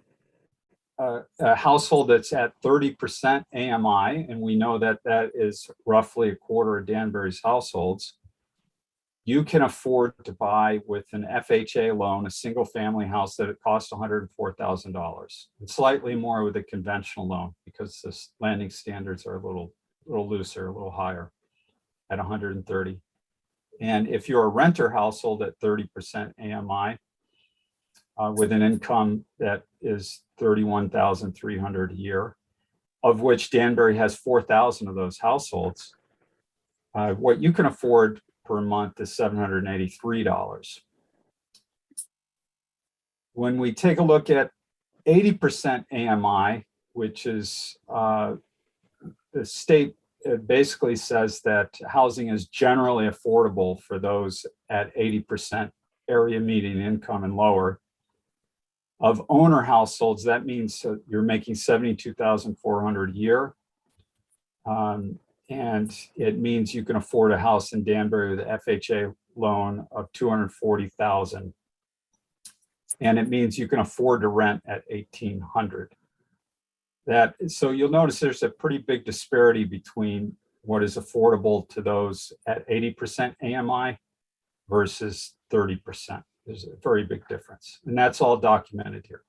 household that's at 30% AMI, and we know that that is roughly a quarter of Danbury's households, you can afford to buy with an FHA loan, a single family house that it costs $104,000, and slightly more with a conventional loan because the landing standards are a little looser, a little higher at 130. And if you're a renter household at 30% AMI with an income that is $31,300 a year, of which Danbury has 4,000 of those households, what you can afford per month is $783. When we take a look at 80% AMI, which is the state basically says that housing is generally affordable for those at 80% area median income and lower. Of owner households, that means you're making $72,400 a year. And it means you can afford a house in Danbury with an FHA loan of $240,000. And it means you can afford to rent at $1,800. So you'll notice there's a pretty big disparity between what is affordable to those at 80% AMI versus 30%. There's a very big difference, and that's all documented here.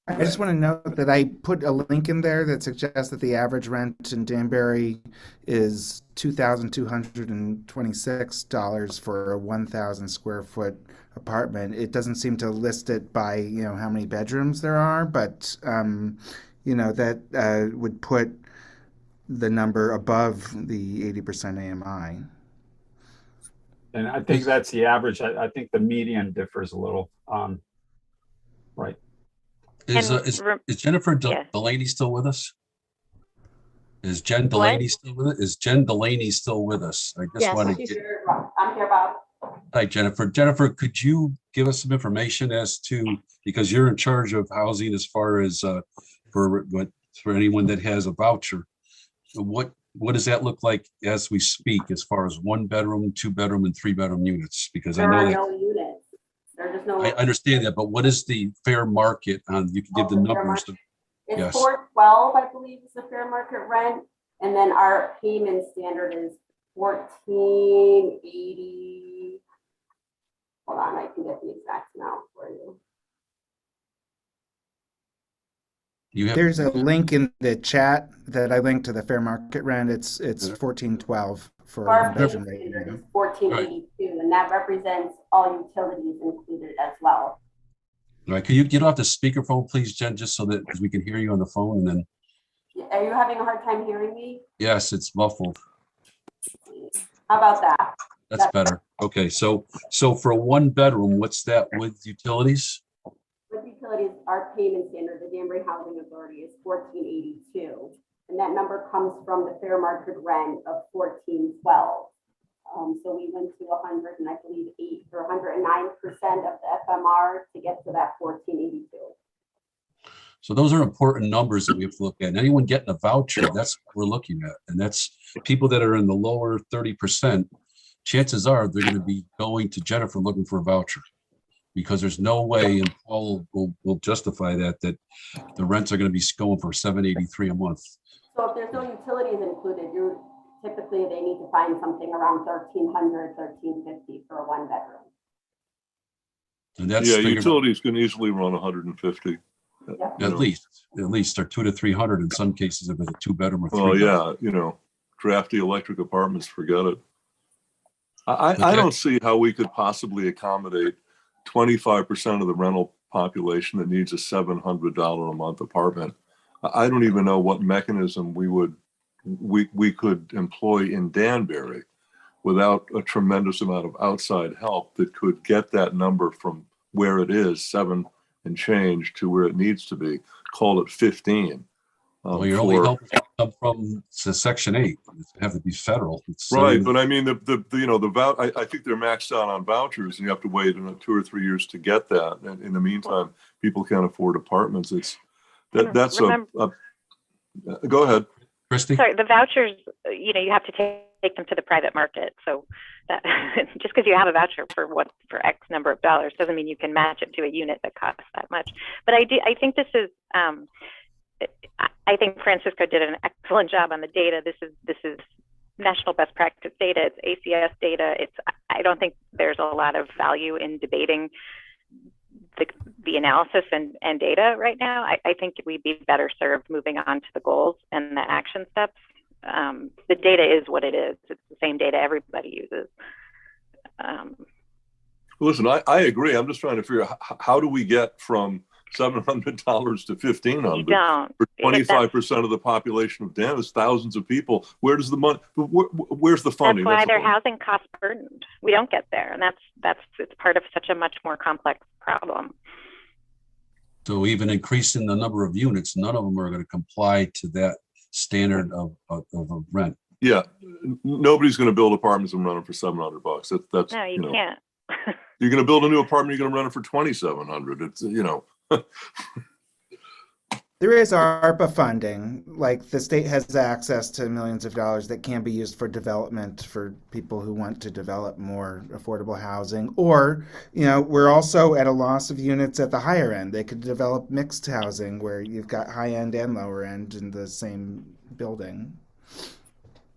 I just want to note that I put a link in there that suggests that the average rent in Danbury is $2,226 for a 1,000 square foot apartment. It doesn't seem to list it by, how many bedrooms there are, but, that would put the number above the 80% AMI. And I think that's the average. I think the median differs a little. Right. Is Jennifer Delaney still with us? Is Jen Delaney still with us? Is Jen Delaney still with us? I just want to I'm here, Bob. Hi, Jennifer. Jennifer, could you give us some information as to, because you're in charge of housing as far as for anyone that has a voucher, what does that look like as we speak, as far as 1 bedroom, 2 bedroom, and 3 bedroom units? Because I know that no units. There's no. I understand that, but what is the fair market on? You can give the numbers. It's Yes. $412, I believe, is the fair market rent, and then our payment standard is $1480. Hold on, I can get the exact amount for you. There's a link in the chat that I linked to the fair market rent. It's $1412 for Our a bedroom payment rate. standard is $1482, and that represents all utilities included as well. All right, can you get off the speakerphone, please, Jen, just so that because we can hear you on the phone, and then. Are you having a hard time hearing me? Yes, it's muffled. How about that? That's better. Okay, so for a 1 bedroom, what's that with utilities? With utilities, our payment standard, the Danbury Housing Authority, is $1482, and that number comes from the fair market rent of $1412. So we went to 100 and I believe 8 or 109% of the FMR to get to that $1482. So those are important numbers that we have to look at. And anyone getting a voucher, that's what we're looking at, and that's people that are in the lower 30%. Chances are they're going to be going to Jennifer looking for a voucher, because there's no way, and Paul will justify that the rents are going to be going for $783 a month. So if there's no utilities included, typically they need to find something around $1,300, $1,350 for a 1 bedroom. And that's utilities can easily run 150. Yeah. At least, or 200 to 300 in some cases if it's a 2 bedroom or 3 Well, bedroom. yeah, drafty electric apartments, forget it. I Okay. don't see how we could possibly accommodate 25% of the rental population that needs a $700 a month apartment. I don't even know what mechanism we could employ in Danbury without a tremendous amount of outside help that could get that number from where it is, 7 and change, to where it needs to be. Call it 15. Well, your only help is gonna come from Section 8. It's have to be federal. It's Right, but I mean, the I think they're maxed out on vouchers, and you have to wait 2 or 3 years to get that. And in the meantime, people can't afford apartments. That's go ahead, Christy. Sorry, the vouchers, you have to take them to the private market. So that just because you have a voucher for X number of dollars doesn't mean you can match it to a unit that costs that much. But I think this is, I think Francisco did an excellent job on the data. This is national best practice data. It's ACS data. I don't think there's a lot of value in debating the analysis and data right now. I think we'd be better served moving on to the goals and the action steps. The data is what it is. It's the same data everybody uses. Listen, I agree. I'm just trying to figure out how do we get from $700 to $1,500 for 25% of the population of Danbury, thousands of people. Where does the money? Where's the funding? That's why their housing cost burdened. We don't get there, and it's part of such a much more complex problem. So even increasing the number of units, none of them are going to comply to that standard of rent. Yeah, nobody's going to build apartments and run them for $700. That's no, you can't. You're going to build a new apartment, you're going to run it for $2,700. It's There is ARPA funding, like the state has access to millions of dollars that can be used for development for people who want to develop more affordable housing. Or, we're also at a loss of units at the higher end. They could develop mixed housing where you've got high end and lower end in the same building.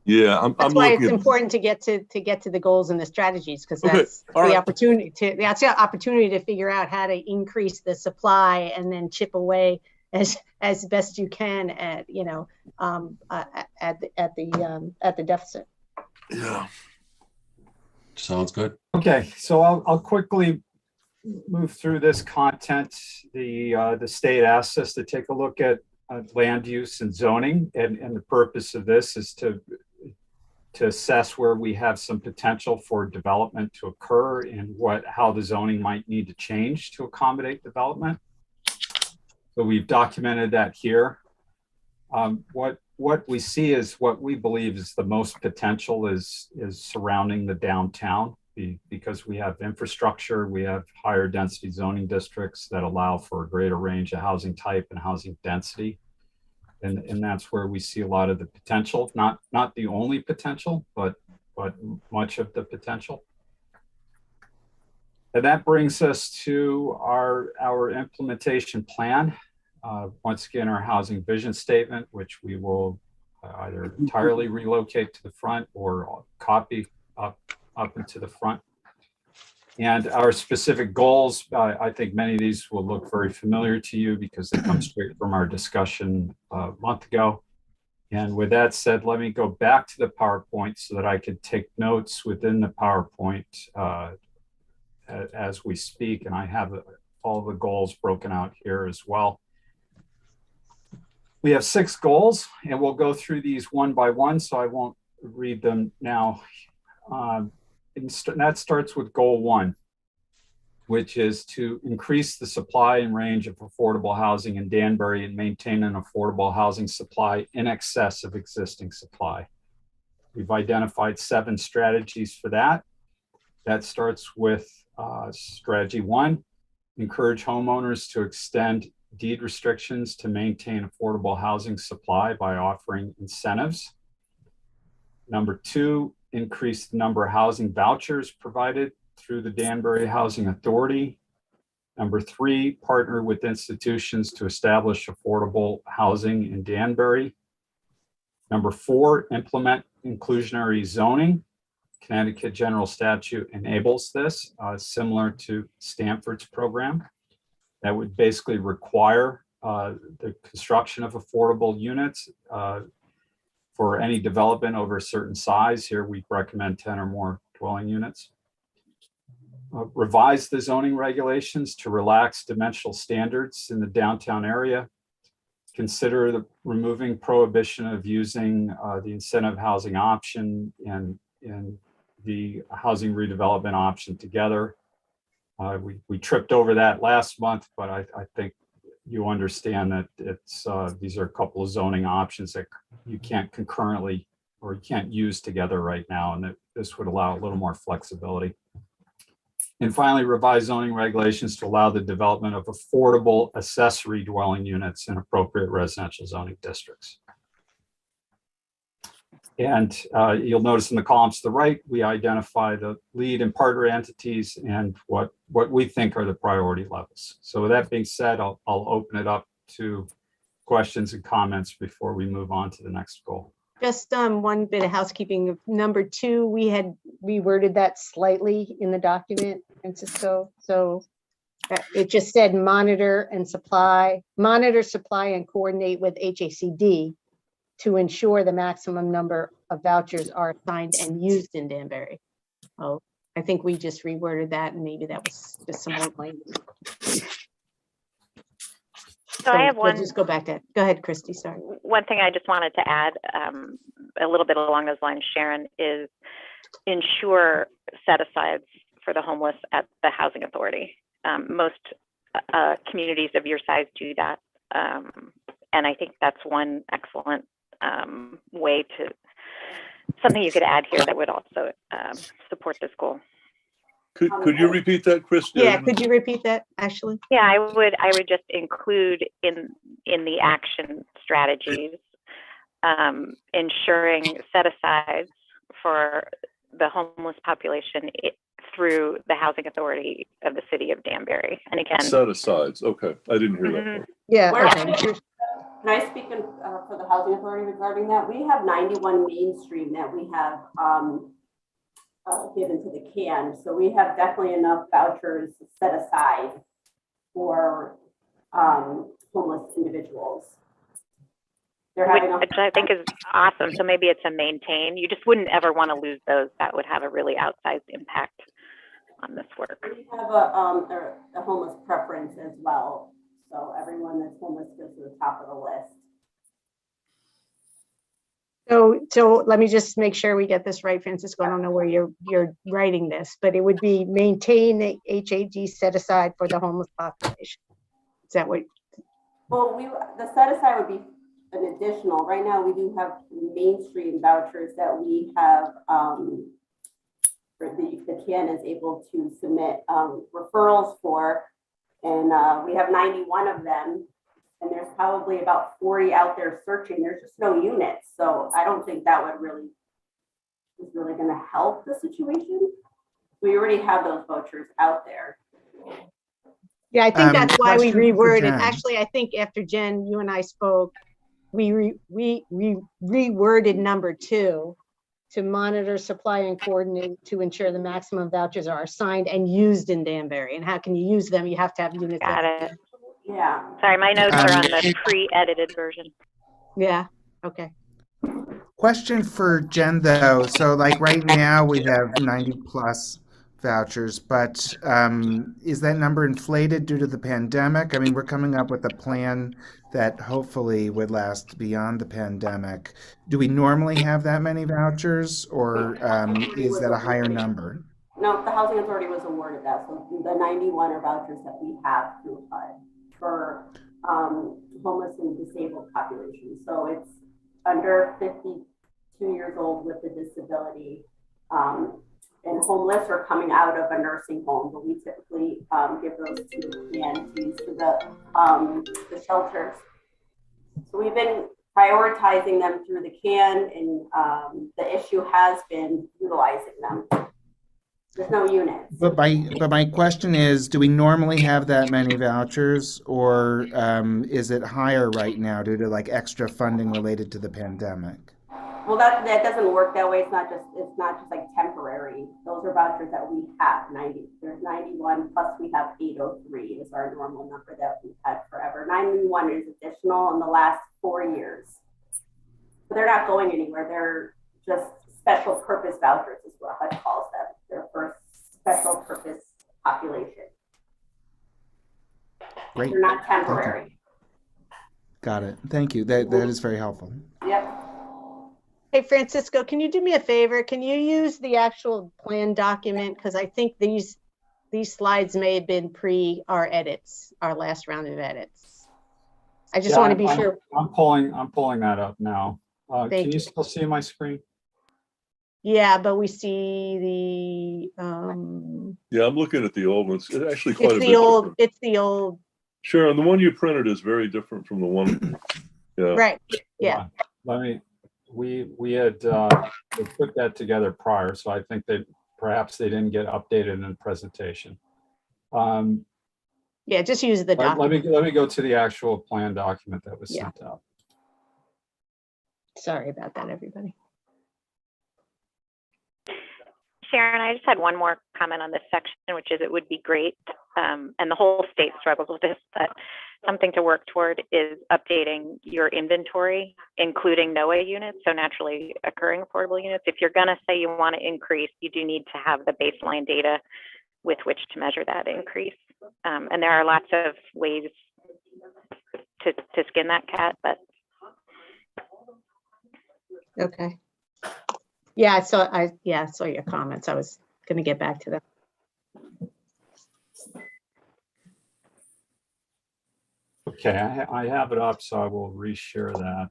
Yeah, that's why it's important to get to the goals and the strategies, because that's the opportunity to figure out how to increase the supply and then chip away as best you can at the deficit. Yeah, sounds good. Okay, so I'll quickly move through this content. The state asks us to take a look at land use and zoning, and the purpose of this is to assess where we have some potential for development to occur and how the zoning might need to change to accommodate development. So we've documented that here. What we see is what we believe is the most potential is surrounding the downtown, because we have infrastructure, we have higher density zoning districts that allow for a greater range of housing type and housing density. And that's where we see a lot of the potential, not the only potential, but much of the potential. And that brings us to our implementation plan. Once again, our housing vision statement, which we will either entirely relocate to the front or copy up into the front. And our specific goals, I think many of these will look very familiar to you because they come straight from our discussion a month ago. And with that said, let me go back to the PowerPoint so that I could take notes within the PowerPoint as we speak. And I have all the goals broken out here as well. We have 6 goals, and we'll go through these one by one, so I won't read them now. And that starts with goal 1, which is to increase the supply and range of affordable housing in Danbury and maintain an affordable housing supply in excess of existing supply. We've identified 7 strategies for that. That starts with strategy 1, encourage homeowners to extend deed restrictions to maintain affordable housing supply by offering incentives. Number 2, increase the number of housing vouchers provided through the Danbury Housing Authority. Number 3, partner with institutions to establish affordable housing in Danbury. Number 4, implement inclusionary zoning. Connecticut General Statute enables this, similar to Stanford's program. That would basically require the construction of affordable units for any development over a certain size. Here we recommend 10 or more dwelling units. Revise the zoning regulations to relax dimensional standards in the downtown area. Consider removing prohibition of using the incentive housing option and the housing redevelopment option together. We tripped over that last month, but I think you understand that it's these are a couple of zoning options that you can't concurrently or you can't use together right now, and that this would allow a little more flexibility. And finally, revise zoning regulations to allow the development of affordable accessory dwelling units in appropriate residential zoning districts. And you'll notice in the columns to the right, we identify the lead and partner entities and what we think are the priority levels. So with that being said, I'll open it up to questions and comments before we move on to the next goal. Just one bit of housekeeping. Number 2, we had reworded that slightly in the document, Francisco. So it just said monitor, supply, and coordinate with HACD to ensure the maximum number of vouchers are assigned and used in Danbury. Oh, I think we just reworded that, and maybe that was just some more language. So I have we'll one. Just go back to. Go ahead, Christy. Sorry. One thing I just wanted to add, a little bit along those lines, Sharon, is ensure set-asides for the homeless at the housing authority. Most communities of your size do that, and I think that's one excellent way to something you could add here that would also support this goal. Could you repeat that, Christy? Yeah, could you repeat that, Ashley? Yeah, I would just include in the action strategies, ensuring set-asides for the homeless population through the housing authority of the city of Danbury. And again, set-asides. Okay, I didn't hear that part. Yeah. Okay. Can I speak for the housing authority regarding that? We have 91 Mainstream that we have given to the CAN. So we have definitely enough vouchers set aside for homeless individuals. which I think is awesome. So maybe it's a maintain. You just wouldn't ever want to lose those. That would have a really outsized impact on this work. We have a homeless preference as well. So everyone that's homeless goes to the top of the list. So let me just make sure we get this right, Francisco. I don't know where you're writing this, but it would be maintain the HAG set aside for the homeless population. Is that what? Well, the set aside would be an additional. Right now, we do have mainstream vouchers that we have. The CAN is able to submit referrals for, and we have 91 of them. And there's probably about 40 out there searching. There's just no units. So I don't think that would really going to help the situation. We already have those vouchers out there. Yeah, I think that's why we reworded. Jen. Actually, I think after Jen, you and I spoke, we reworded number 2 to monitor, supply, and coordinate to ensure the maximum vouchers are assigned and used in Danbury. And how can you use them? You have to have units. Got it. Yeah. Sorry, my notes are on the pre-edited version. Yeah. Okay. Question for Jen though. So like right now we have 90 plus vouchers, but is that number inflated due to the pandemic? I mean, we're coming up with a plan that hopefully would last beyond the pandemic. Do we normally have that many vouchers, or is that a higher number? No, the Housing Authority was awarded that. So the 91 are vouchers that we have through HUD for homeless and disabled population. So it's under 52 years old with a disability and homeless or coming out of a nursing home, but we typically give those to the PNTs, to the shelters. So we've been prioritizing them through the CAN, and the issue has been utilizing them. There's no units. But my question is, do we normally have that many vouchers, or is it higher right now due to like extra funding related to the pandemic? Well, that doesn't work that way. It's not just like temporary. Those are vouchers that we have. 90. There's 91 plus we have 803 is our normal number that we've had forever. 91 is additional in the last 4 years. They're not going anywhere. They're just special purpose vouchers is what HUD calls them. They're for special purpose population. Great. They're not temporary. Got it. Thank you. That is very helpful. Yep. Hey, Francisco, can you do me a favor? Can you use the actual plan document? Because I think these slides may have been our edits, our last round of edits. I just want to be sure. I'm pulling that up now. Can you you. still see my screen? Yeah, but we see the Yeah, I'm looking at the old ones. It's actually quite a it's bit the old different. it's the old Sharon, the one you printed is very different from the one. Yeah. right. Yeah. We had we put that together prior, so I think that perhaps they didn't get updated in the presentation. Yeah, just use the document. Let me go to the actual plan document that was sent out. Sorry about that, everybody. Sharon, I just had one more comment on this section, which is it would be great, and the whole state struggles with this, but something to work toward is updating your inventory, including NOAA units, so naturally occurring affordable units. If you're going to say you want to increase, you do need to have the baseline data with which to measure that increase. And there are lots of ways to skin that cat, but. Okay. Yeah, I saw your comments. I was going to get back to them. Okay, I have it up, so I will reshare that.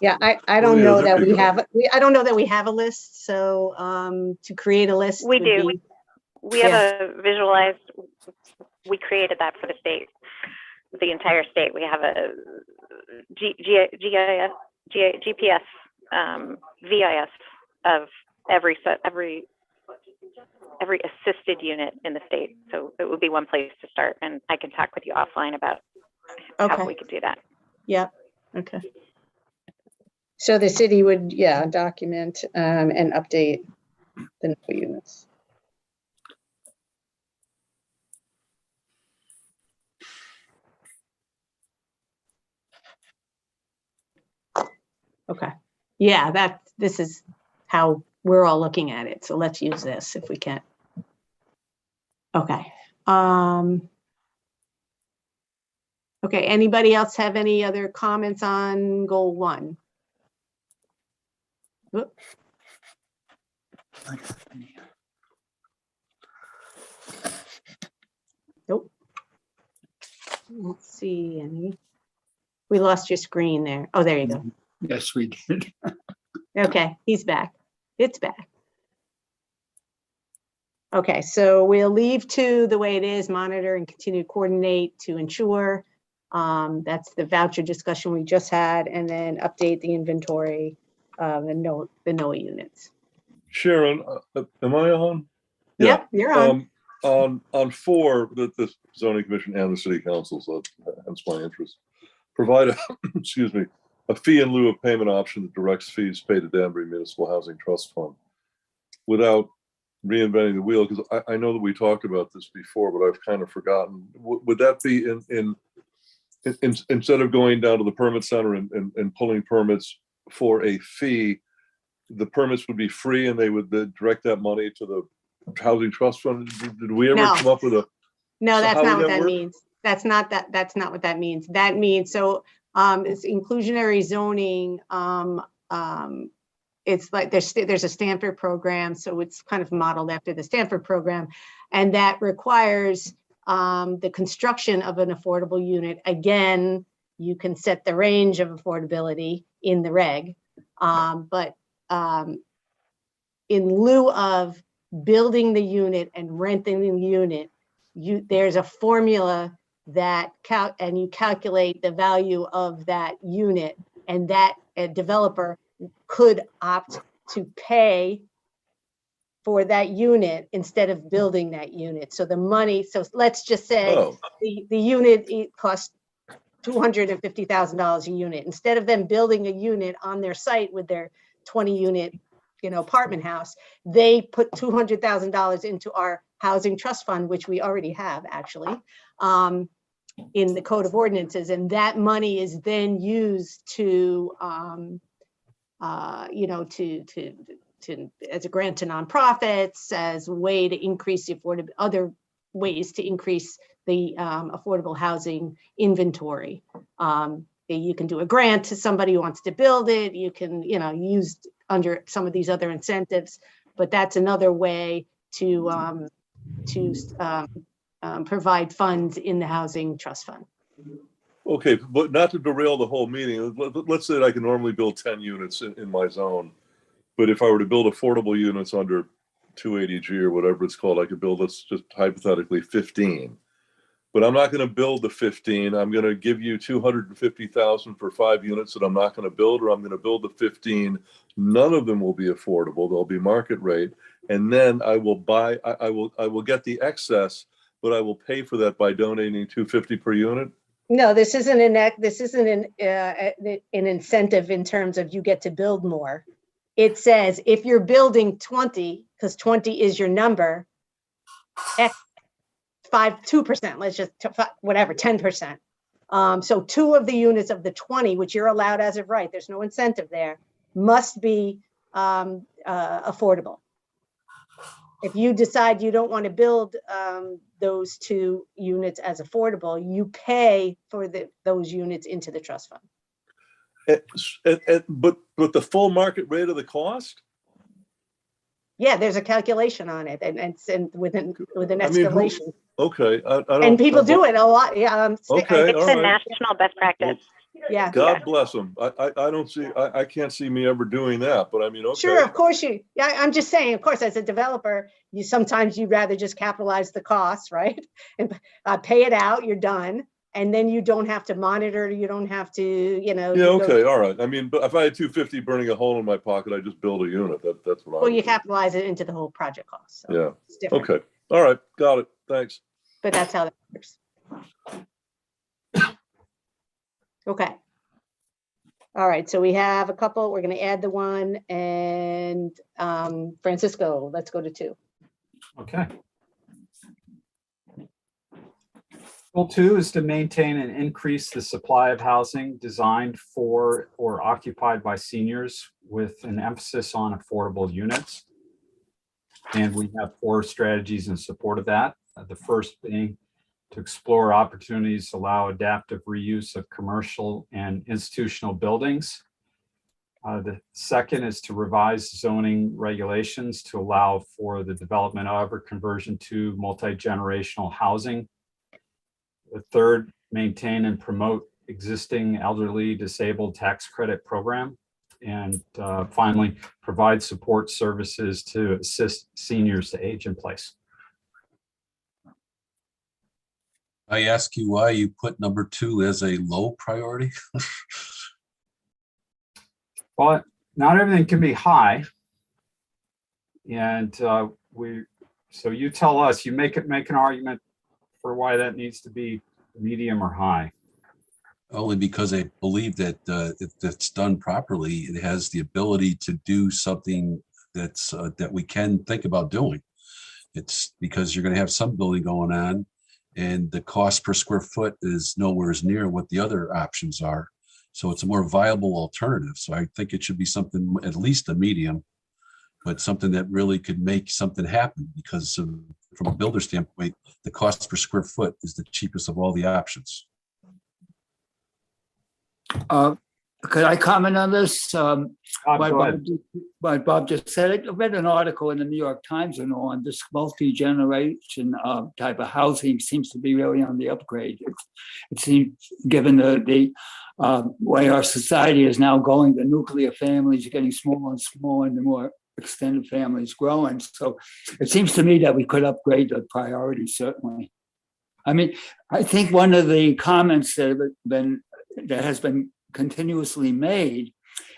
Yeah, I don't know that we have I don't know that we have a list. So to create a list, we do. We have a visualized. We created that for the state, the entire state. We have a GPS, VIS of every assisted unit in the state. So it would be one place to start, and I can talk with you offline about how we could do that. Yeah. Okay. So the city would, document and update the NOAA units. Okay. Yeah, this is how we're all looking at it. So let's use this if we can. Okay. Okay, anybody else have any other comments on goal 1? Oop. Nope. Let's see any. We lost your screen there. Oh, there you go. Yes, we did. Okay, he's back. It's back. Okay, so we'll leave 2 the way it is, monitor and continue to coordinate to ensure. That's the voucher discussion we just had, and then update the inventory of the NOAA units. Sharon, am I on? Yep, you're on. On 4, the zoning commission and the city council, so that's my interest. Provide a fee in lieu of payment option that directs fees paid to Danbury Municipal Housing Trust Fund without reinventing the wheel, because I know that we talked about this before, but I've kind of forgotten. Would that be in instead of going down to the permit center and pulling permits for a fee, the permits would be free and they would direct that money to the housing trust fund? Did we ever come up with a? No, that's not what that means. That's not what that means. That means, so it's inclusionary zoning. It's like there's a Stanford program, so it's kind of modeled after the Stanford program, and that requires the construction of an affordable unit. Again, you can set the range of affordability in the reg, but in lieu of building the unit and renting the unit, there's a formula that and you calculate the value of that unit, and that a developer could opt to pay for that unit instead of building that unit. So the money, so let's just say the unit costs $250,000 a unit. Instead of them building a unit on their site with their 20 unit apartment house, they put $200,000 into our housing trust fund, which we already have actually, in the code of ordinances. And that money is then used to, as a grant to nonprofits, as a way to increase the other ways to increase the affordable housing inventory. You can do a grant to somebody who wants to build it. You can, use under some of these other incentives, but that's another way to provide funds in the housing trust fund. Okay, but not to derail the whole meeting, let's say that I can normally build 10 units in my zone, but if I were to build affordable units under 280G or whatever it's called, I could build, let's just hypothetically 15. But I'm not going to build the 15. I'm going to give you $250,000 for 5 units that I'm not going to build, or I'm going to build the 15. None of them will be affordable. They'll be market rate, and then I will buy. I will get the excess, but I will pay for that by donating $250 per unit. No, this isn't an incentive in terms of you get to build more. It says if you're building 20, because 20 is your number, 2%, let's just, whatever, 10%. So 2 of the units of the 20, which you're allowed as of right, there's no incentive there, must be affordable. If you decide you don't want to build those 2 units as affordable, you pay for those units into the trust fund. But the full market rate of the cost? Yeah, there's a calculation on it, and with an escalation. Okay, I don't. And people do it a lot. Yeah. Okay, it's a national best practice. Yeah. God bless them. I don't see. I can't see me ever doing that. But I mean, okay. Sure, of course you. Yeah, I'm just saying. Of course, as a developer, sometimes you'd rather just capitalize the costs, right? And pay it out. You're done. And then you don't have to monitor, you don't have to, Yeah, okay, all right. I mean, but if I had $250 burning a hole in my pocket, I just build a unit. That's what I. Well, you capitalize it into the whole project cost. So yeah. It's different. Okay. All right. Got it. Thanks. But that's how that works. Okay. All right. So we have a couple. We're going to add the 1, and Francisco, let's go to 2. Okay. Goal 2 is to maintain and increase the supply of housing designed for or occupied by seniors with an emphasis on affordable units. And we have 4 strategies in support of that. The first being to explore opportunities to allow adaptive reuse of commercial and institutional buildings. The second is to revise zoning regulations to allow for the development of or conversion to multi-generational housing. The third, maintain and promote existing elderly disabled tax credit program. And finally, provide support services to assist seniors to age in place. I ask you why you put number 2 as a low priority? Well, not everything can be high. And so you tell us, you make an argument for why that needs to be medium or high. Only because I believe that if it's done properly, it has the ability to do something that's that we can think about doing. It's because you're going to have some building going on, and the cost per square foot is nowhere near what the other options are. So it's a more viable alternative. So I think it should be something, at least a medium, but something that really could make something happen, because from a builder standpoint, the cost per square foot is the cheapest of all the options. Could I comment on this? What Bob just said. I read an article in the New York Times on this multi-generation type of housing seems to be really on the upgrade. It seems, given the way our society is now going, the nuclear families are getting smaller and smaller, and the more extended families growing. So it seems to me that we could upgrade the priority, certainly. I mean, I think one of the comments that has been continuously made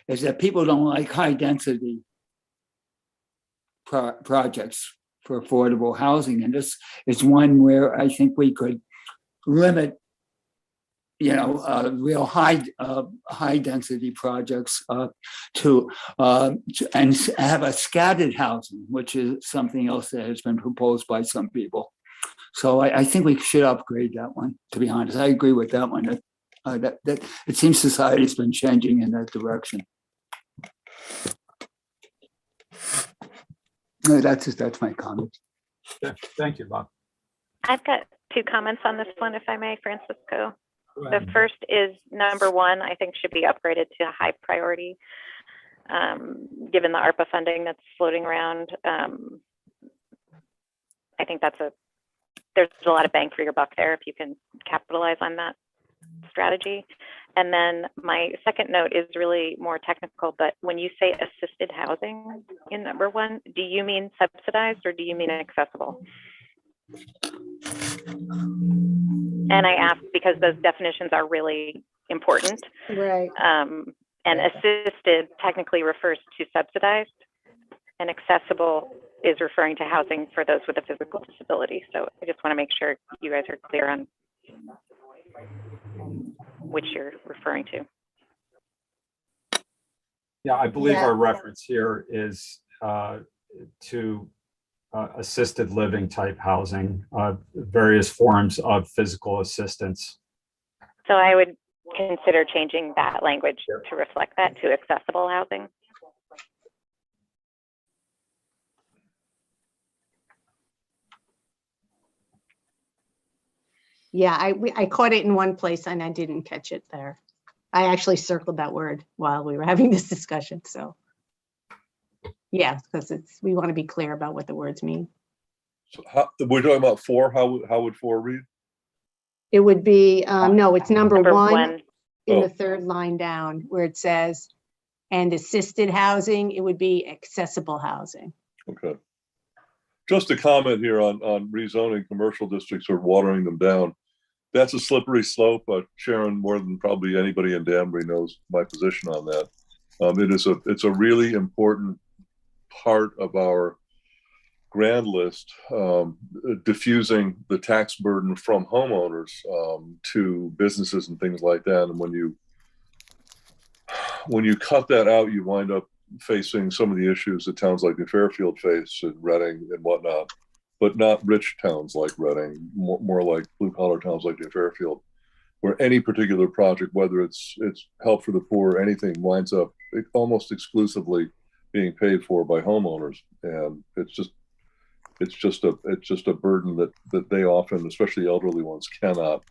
is that people don't like high density projects for affordable housing. And this is one where I think we could limit real high density projects to and have a scattered housing, which is something else that has been proposed by some people. So I think we should upgrade that one, to be honest. I agree with that one. That it seems society's been changing in that direction. That's my comment. Yeah, thank you, Bob. I've got 2 comments on this one, if I may, Francisco. The first is number 1, I think should be upgraded to a high priority, given the ARPA funding that's floating around. I think there's a lot of bang for your buck there if you can capitalize on that strategy. And then my second note is really more technical, but when you say assisted housing in number 1, do you mean subsidized or do you mean accessible? And I ask because those definitions are really important. Right. And assisted technically refers to subsidized, and accessible is referring to housing for those with a physical disability. So I just want to make sure you guys are clear on which you're referring to. Yeah, I believe Yeah. our reference here is to assisted living type housing, various forms of physical assistance. So I would consider changing that language to reflect that to accessible housing. Yeah, I caught it in one place and I didn't catch it there. I actually circled that word while we were having this discussion. So yeah, because we want to be clear about what the words mean. So we're talking about 4. How would 4 read? It would be, no, it's number one in Oh. the 3rd line down where it says, and assisted housing, it would be accessible housing. Okay. Just a comment here on rezoning commercial districts or watering them down. That's a slippery slope. Sharon, more than probably anybody in Danbury, knows my position on that. It's a really important part of our grand list, diffusing the tax burden from homeowners to businesses and things like that. And when you cut that out, you wind up facing some of the issues that towns like New Fairfield face and Reading and whatnot, but not rich towns like Reading, more like blue collar towns like New Fairfield, where any particular project, whether it's help for the poor or anything, winds up almost exclusively being paid for by homeowners. And it's just a burden that they often, especially elderly ones, cannot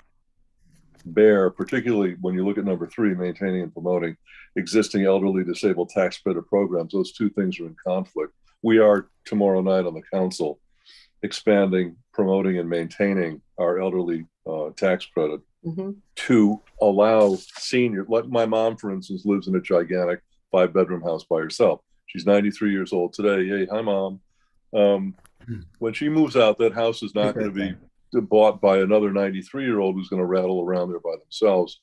bear, particularly when you look at number 3, maintaining and promoting existing elderly disabled tax credit programs. Those 2 things are in conflict. We are tomorrow night on the council expanding, promoting, and maintaining our elderly tax credit to allow seniors, like my mom, for instance, lives in a gigantic 5-bedroom house by herself. She's 93 years old today. Hey, hi, Mom. When she moves out, that house is not going to be bought by another 93-year-old who's going to rattle around there by themselves.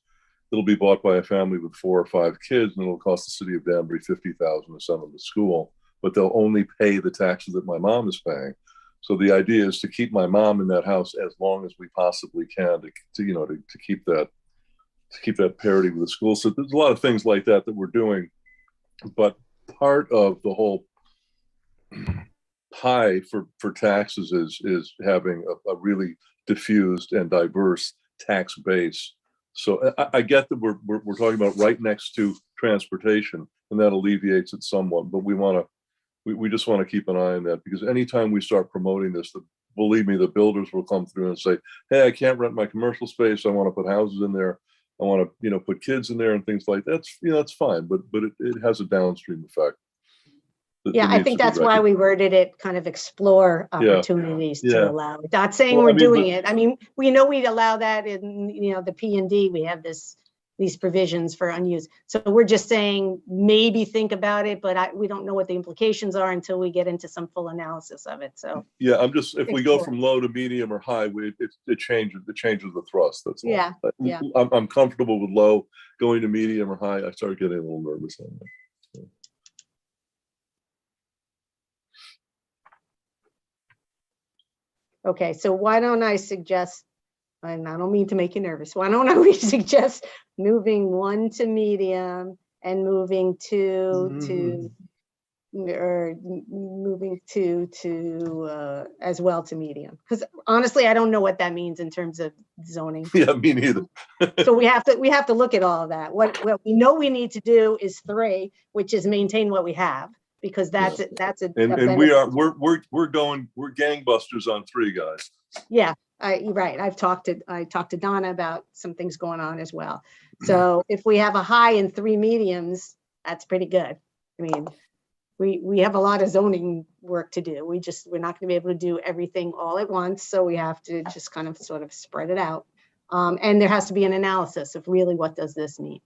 It'll be bought by a family with 4 or 5 kids, and it'll cost the city of Danbury $50,000 to send them to school. But they'll only pay the taxes that my mom is paying. So the idea is to keep my mom in that house as long as we possibly can to keep that parity with the school. So there's a lot of things like that we're doing, but part of the whole pie for taxes is having a really diffused and diverse tax base. So I get that we're talking about right next to transportation, and that alleviates it somewhat, but we just want to keep an eye on that, because anytime we start promoting this, believe me, the builders will come through and say, hey, I can't rent my commercial space. I want to put houses in there. I want to, put kids in there and things like that. That's fine, but it has a downstream effect. Yeah, I think that's why we worded it kind of explore opportunities to allow it. Not saying we're doing it. I mean, we know we'd allow that in, the P&D, we have these provisions for unused. So we're just saying, maybe think about it, but we don't know what the implications are until we get into some full analysis of it. So yeah, if we go from low to medium or high, it changes the thrust. That's all. Yeah. I'm comfortable with low. Going to medium or high, I start getting a little nervous on that. Okay, so why don't I suggest and I don't mean to make you nervous, why don't we suggest moving 1 to medium and moving 2 to, or moving 2 to as well to medium? Because honestly, I don't know what that means in terms of zoning. Yeah, me neither. So we have to look at all of that. What we know we need to do is 3, which is maintain what we have, because that's a And we're gangbusters on 3, guys. Yeah, right. I talked to Donna about some things going on as well. So if we have a high and 3 mediums, that's pretty good. I mean, we have a lot of zoning work to do. We're not going to be able to do everything all at once. So we have to just kind of sort of spread it out. And there has to be an analysis of really what does this mean.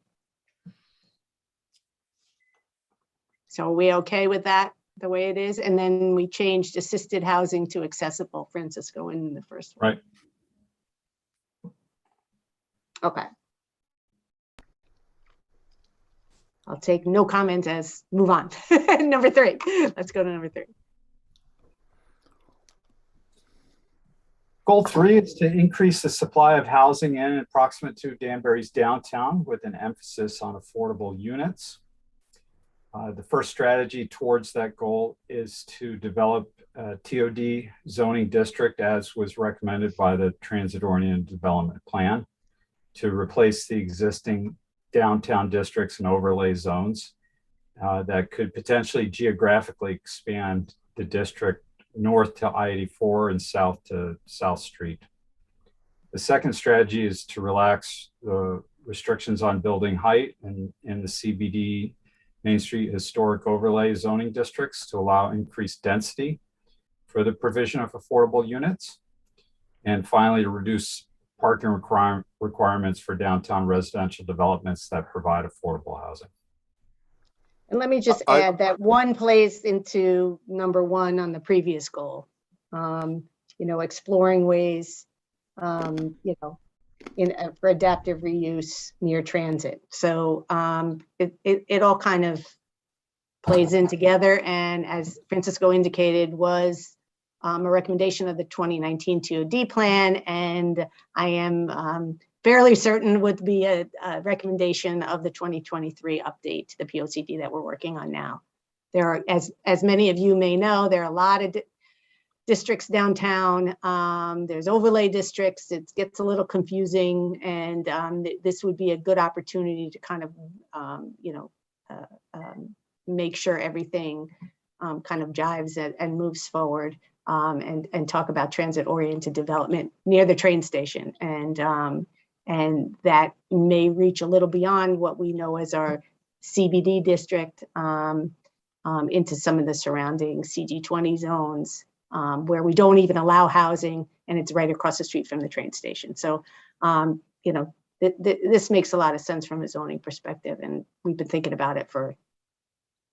So are we okay with that the way it is? And then we changed assisted housing to accessible, Francisco, in the first one. Right. Okay. I'll take no comment as move on. Number 3. Let's go to number 3. Goal 3 is to increase the supply of housing in and proximate to Danbury's downtown with an emphasis on affordable units. The first strategy towards that goal is to develop a TOD zoning district as was recommended by the Transit-Oriented Development Plan to replace the existing downtown districts and overlay zones that could potentially geographically expand the district north to I-84 and south to South Street. The second strategy is to relax the restrictions on building height in the CBD Main Street historic overlay zoning districts to allow increased density for the provision of affordable units. And finally, to reduce parking requirements for downtown residential developments that provide affordable housing. And let me just add that 1 plays into number 1 on the previous goal. Exploring ways, for adaptive reuse near transit. So it all kind of plays in together. And as Francisco indicated, was a recommendation of the 2019 TOD plan. And I am fairly certain would be a recommendation of the 2023 update to the POCD that we're working on now. There are, as many of you may know, there are a lot of districts downtown. There's overlay districts. It gets a little confusing, and this would be a good opportunity to kind of, make sure everything kind of jives and moves forward, and talk about transit-oriented development near the train station, and that may reach a little beyond what we know as our CBD district, into some of the surrounding CG20 zones. Where we don't even allow housing, and it's right across the street from the train station. So, this makes a lot of sense from a zoning perspective, and we've been thinking about it for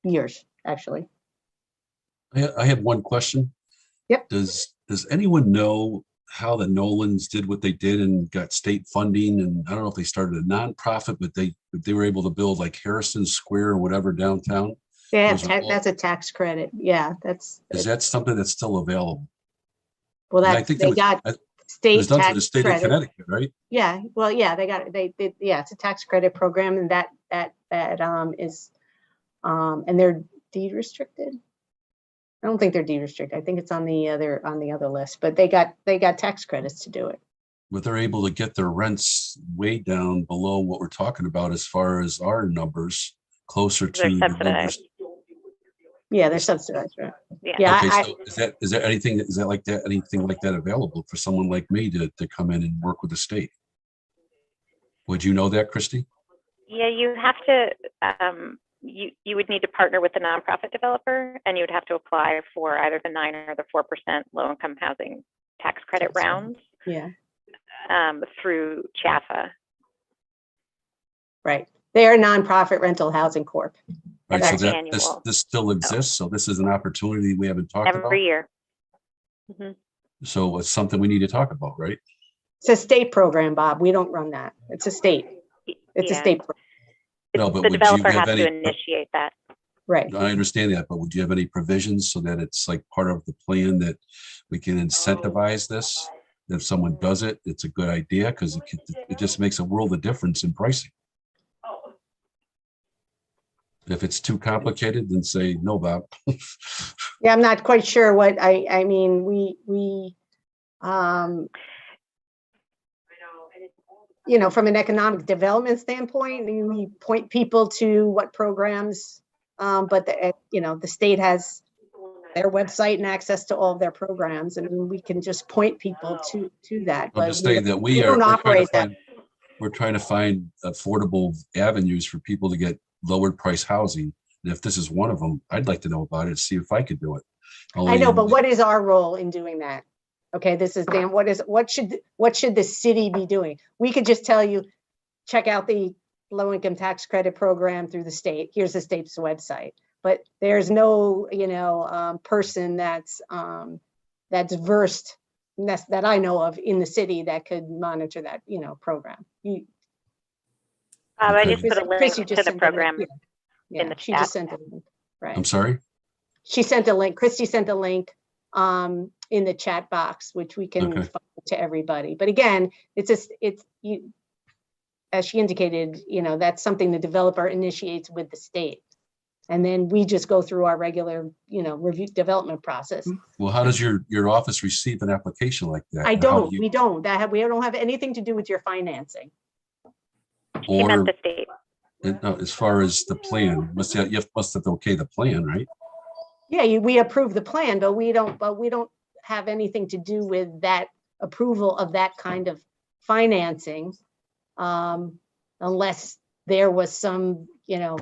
years, actually. I have one question. Yep. Does anyone know how the Nolans did what they did and got state funding? And I don't know if they started a nonprofit, but they were able to build like Harrison Square or whatever downtown. Yeah, that's a tax credit. Yeah, is that something that's still available? Well, I think they got state it was done tax for the state credit. of Connecticut, right? Yeah, well, yeah, yeah, it's a tax credit program, and that is, and they're deed restricted. I don't think they're deed restricted. I think it's on the other list, but they got tax credits to do it. But they're able to get their rents way down below what we're talking about as far as our numbers, closer to the numbers. Yeah, they're subsidized, right? Yeah. Okay, so is there anything like that available for someone like me to come in and work with the state? Would you know that, Christy? Yeah, you have to, you would need to partner with the nonprofit developer, and you would have to apply for either the 9 or the 4% low income housing tax credit rounds. Yeah. Through CHAFA. Right. They're a nonprofit rental housing corp. Right, so this still exists. So this is an opportunity we haven't talked about every year. Mm-hmm. So it's something we need to talk about, right? It's a state program, Bob. We don't run that. It's a state. It's a state program. No, but the would developer you have has any, to initiate that. Right. I understand that, but would you have any provisions so that it's like part of the plan that we can incentivize this? if someone does it, it's a good idea because it just makes a world of difference in pricing. If it's too complicated, then say no, Bob. Yeah, I'm not quite sure what I mean, you know, from an economic development standpoint, we point people to what programs, but you know, the state has their website and access to all of their programs, and we can just point people to that. I'm just saying that we don't operate that. we're trying to find affordable avenues for people to get lowered price housing. And if this is one of them, I'd like to know about it, see if I could do it. I know, but what is our role in doing that? Okay, this is Dan. What should the city be doing? We could just tell you, check out the low income tax credit program through the state. Here's the state's website. But there's no, you know, person that's versed that I know of in the city that could monitor that, you know, program. I just put a link Chrissy to the program in the she chat. just sent a link, right? I'm sorry? She sent a link. Christy sent a link in the chat box, which we can forward to everybody. But again, as she indicated, you know, that's something the developer initiates with the state. And then we just go through our regular, you know, review development process. Well, how does your office receive an application like that? We don't have anything to do with your financing. She meant the state. As far as the plan, you must have okay the plan, right? Yeah, we approve the plan, but we don't have anything to do with that approval of that kind of financing, unless there was some, you know,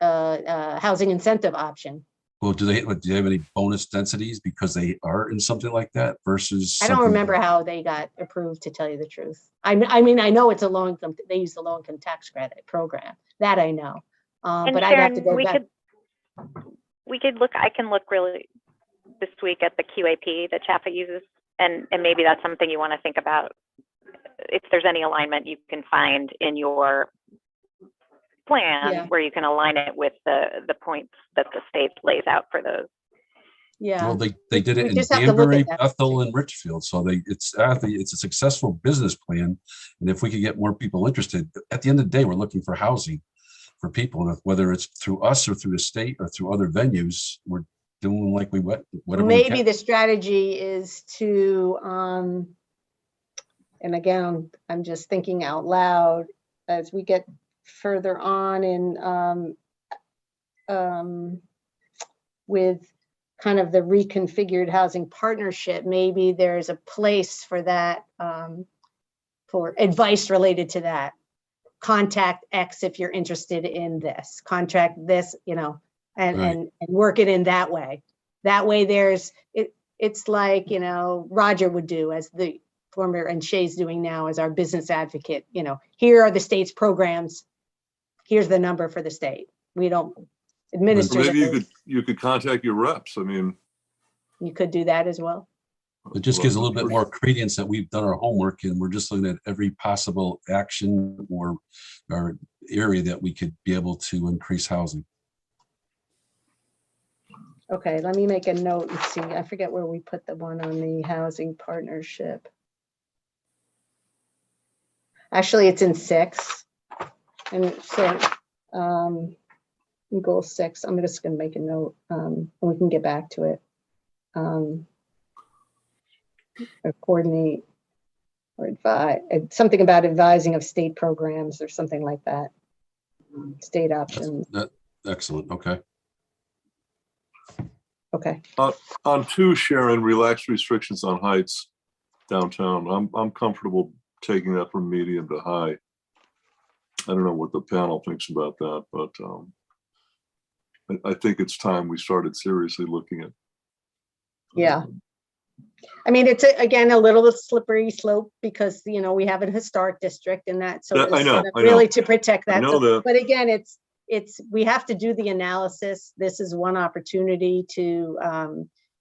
housing incentive option. Well, do they have any bonus densities because they are in something like that versus? I don't remember how they got approved, to tell you the truth. I mean, I know it's a low income. They use the low income tax credit program. That I know. And but Sharon, I'd have to go back. We could look. I can look really this week at the QAP that CHAPA uses, and maybe that's something you want to think about. If there's any alignment you can find in your plan where you can align it with the points that the state lays out for those. Yeah. Well, they did it in Danbury, Bethel, and Richfield. So it's a successful business plan. And if we could get more people interested, at the end of the day, we're looking for housing for people, whether it's through us or through the state or through other venues. We're doing like whatever. Maybe the strategy is to, and again, I'm just thinking out loud as we get further on in with kind of the reconfigured housing partnership, maybe there's a place for that, for advice related to that. Contact X if you're interested in this, contract this, you know, and work it in that way. That way it's like, you know, Roger would do as the former, and Shay's doing now as our business advocate, you know, here are the state's programs. Here's the number for the state. We don't administer. Maybe you could contact your reps. I mean, you could do that as well. It just gives a little bit more credence that we've done our homework and we're just looking at every possible action or area that we could be able to increase housing. Okay, let me make a note and see. I forget where we put the one on the housing partnership. Actually, it's in 6. And so in goal 6, I'm just going to make a note and we can get back to it. Or coordinate or advise, something about advising of state programs or something like that. State options. Excellent. Okay. Okay. On 2, Sharon, relaxed restrictions on heights downtown. I'm comfortable taking that from medium to high. I don't know what the panel thinks about that, but I think it's time we started seriously looking at. Yeah. I mean, it's again a little bit slippery slope because, you know, we have a historic district and that, so I know, really to protect that. I know that. But again, it's we have to do the analysis. This is one opportunity to,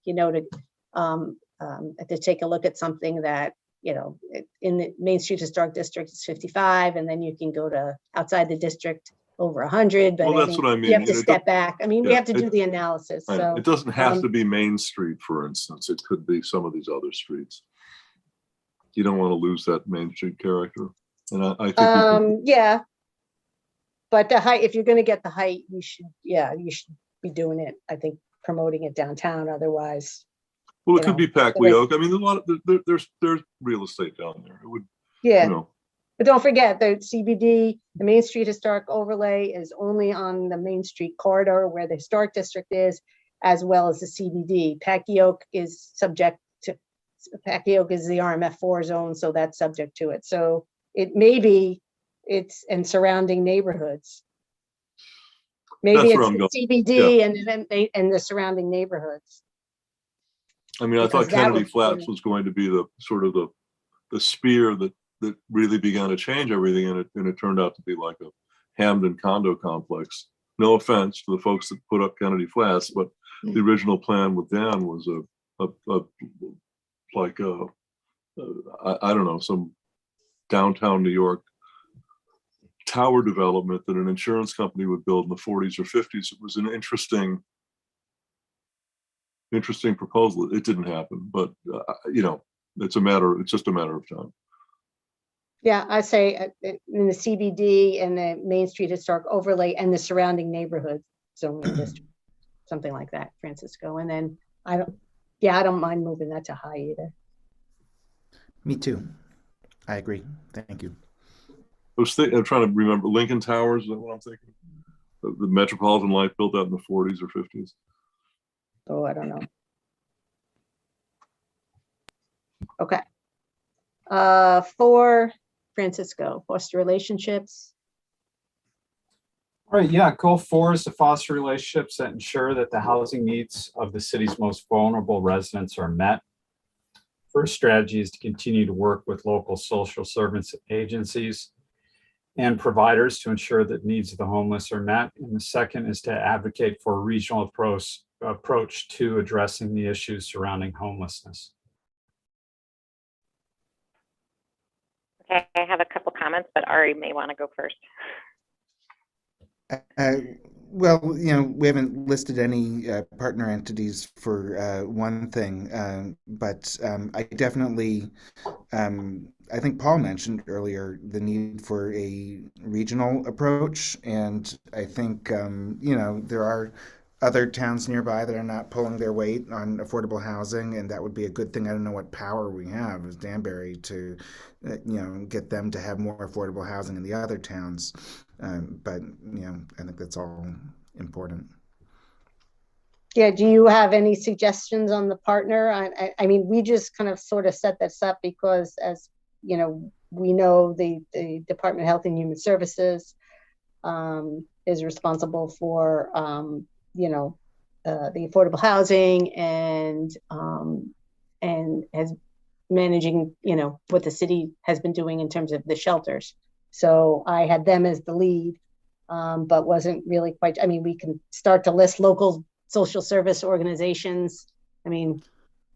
you know, to take a look at something that, you know, in the Main Street Historic District is 55, and then you can go to outside the district over 100. But well, that's what I mean. You have to step back. I mean, we have to do the analysis. So it doesn't have to be Main Street, for instance. It could be some of these other streets. you don't want to lose that Main Street character. And I think we could, Yeah. But the height, if you're gonna get the height, you should be doing it, I think, promoting it downtown, otherwise. well, it you could know, be the Packley way- Oak. I mean, there's a lot of, there's real estate down there. It would, Yeah, you know, but don't forget, the CBD, the Main Street Historic Overlay is only on the Main Street corridor where the Historic District is, as well as the CBD. Packley Oak is subject to, Packley Oak is the RMF4 zone, so that's subject to it. So it may be, it's in surrounding neighborhoods. Maybe That's where it's I'm the going. CBD and then and the surrounding neighborhoods. I mean, I Because thought that Kennedy would- Flats was going to be the sort of the spear that really began to change everything, and it turned out to be like a Hamden condo complex. No offense to the folks that put up Kennedy Flats, but the original plan with Dan was I don't know, some downtown New York tower development that an insurance company would build in the 40s or 50s. It was an interesting proposal. It didn't happen, but you know, it's just a matter of time. Yeah, I say in the CBD and the Main Street Historic Overlay and the surrounding neighborhood zoning district, something like that, Francisco. And then I don't mind moving that to high either. Me too. I agree. Thank you. I'm trying to remember Lincoln Towers. Is that what I'm thinking? The Metropolitan Life built out in the 40s or 50s. Oh, I don't know. Okay. For Francisco, foster relationships. All right, yeah, goal 4 is to foster relationships that ensure that the housing needs of the city's most vulnerable residents are met. First strategy is to continue to work with local social service agencies and providers to ensure that needs of the homeless are met. And the second is to advocate for a regional approach to addressing the issues surrounding homelessness. Okay, I have a couple comments, but Ari may want to go first. Well, you know, we haven't listed any partner entities for one thing, but I definitely, I think Paul mentioned earlier the need for a regional approach, and I think, you know, there are other towns nearby that are not pulling their weight on affordable housing, and that would be a good thing. I don't know what power we have as Danbury to, you know, get them to have more affordable housing in the other towns. But, you know, I think that's all important. Yeah, do you have any suggestions on the partner? I mean, we just kind of sort of set this up because, as you know, we know the Department of Health and Human Services is responsible for, you know, the affordable housing and as managing, you know, what the city has been doing in terms of the shelters. So I had them as the lead, but wasn't really quite, I mean, we can start to list local social service organizations. I mean,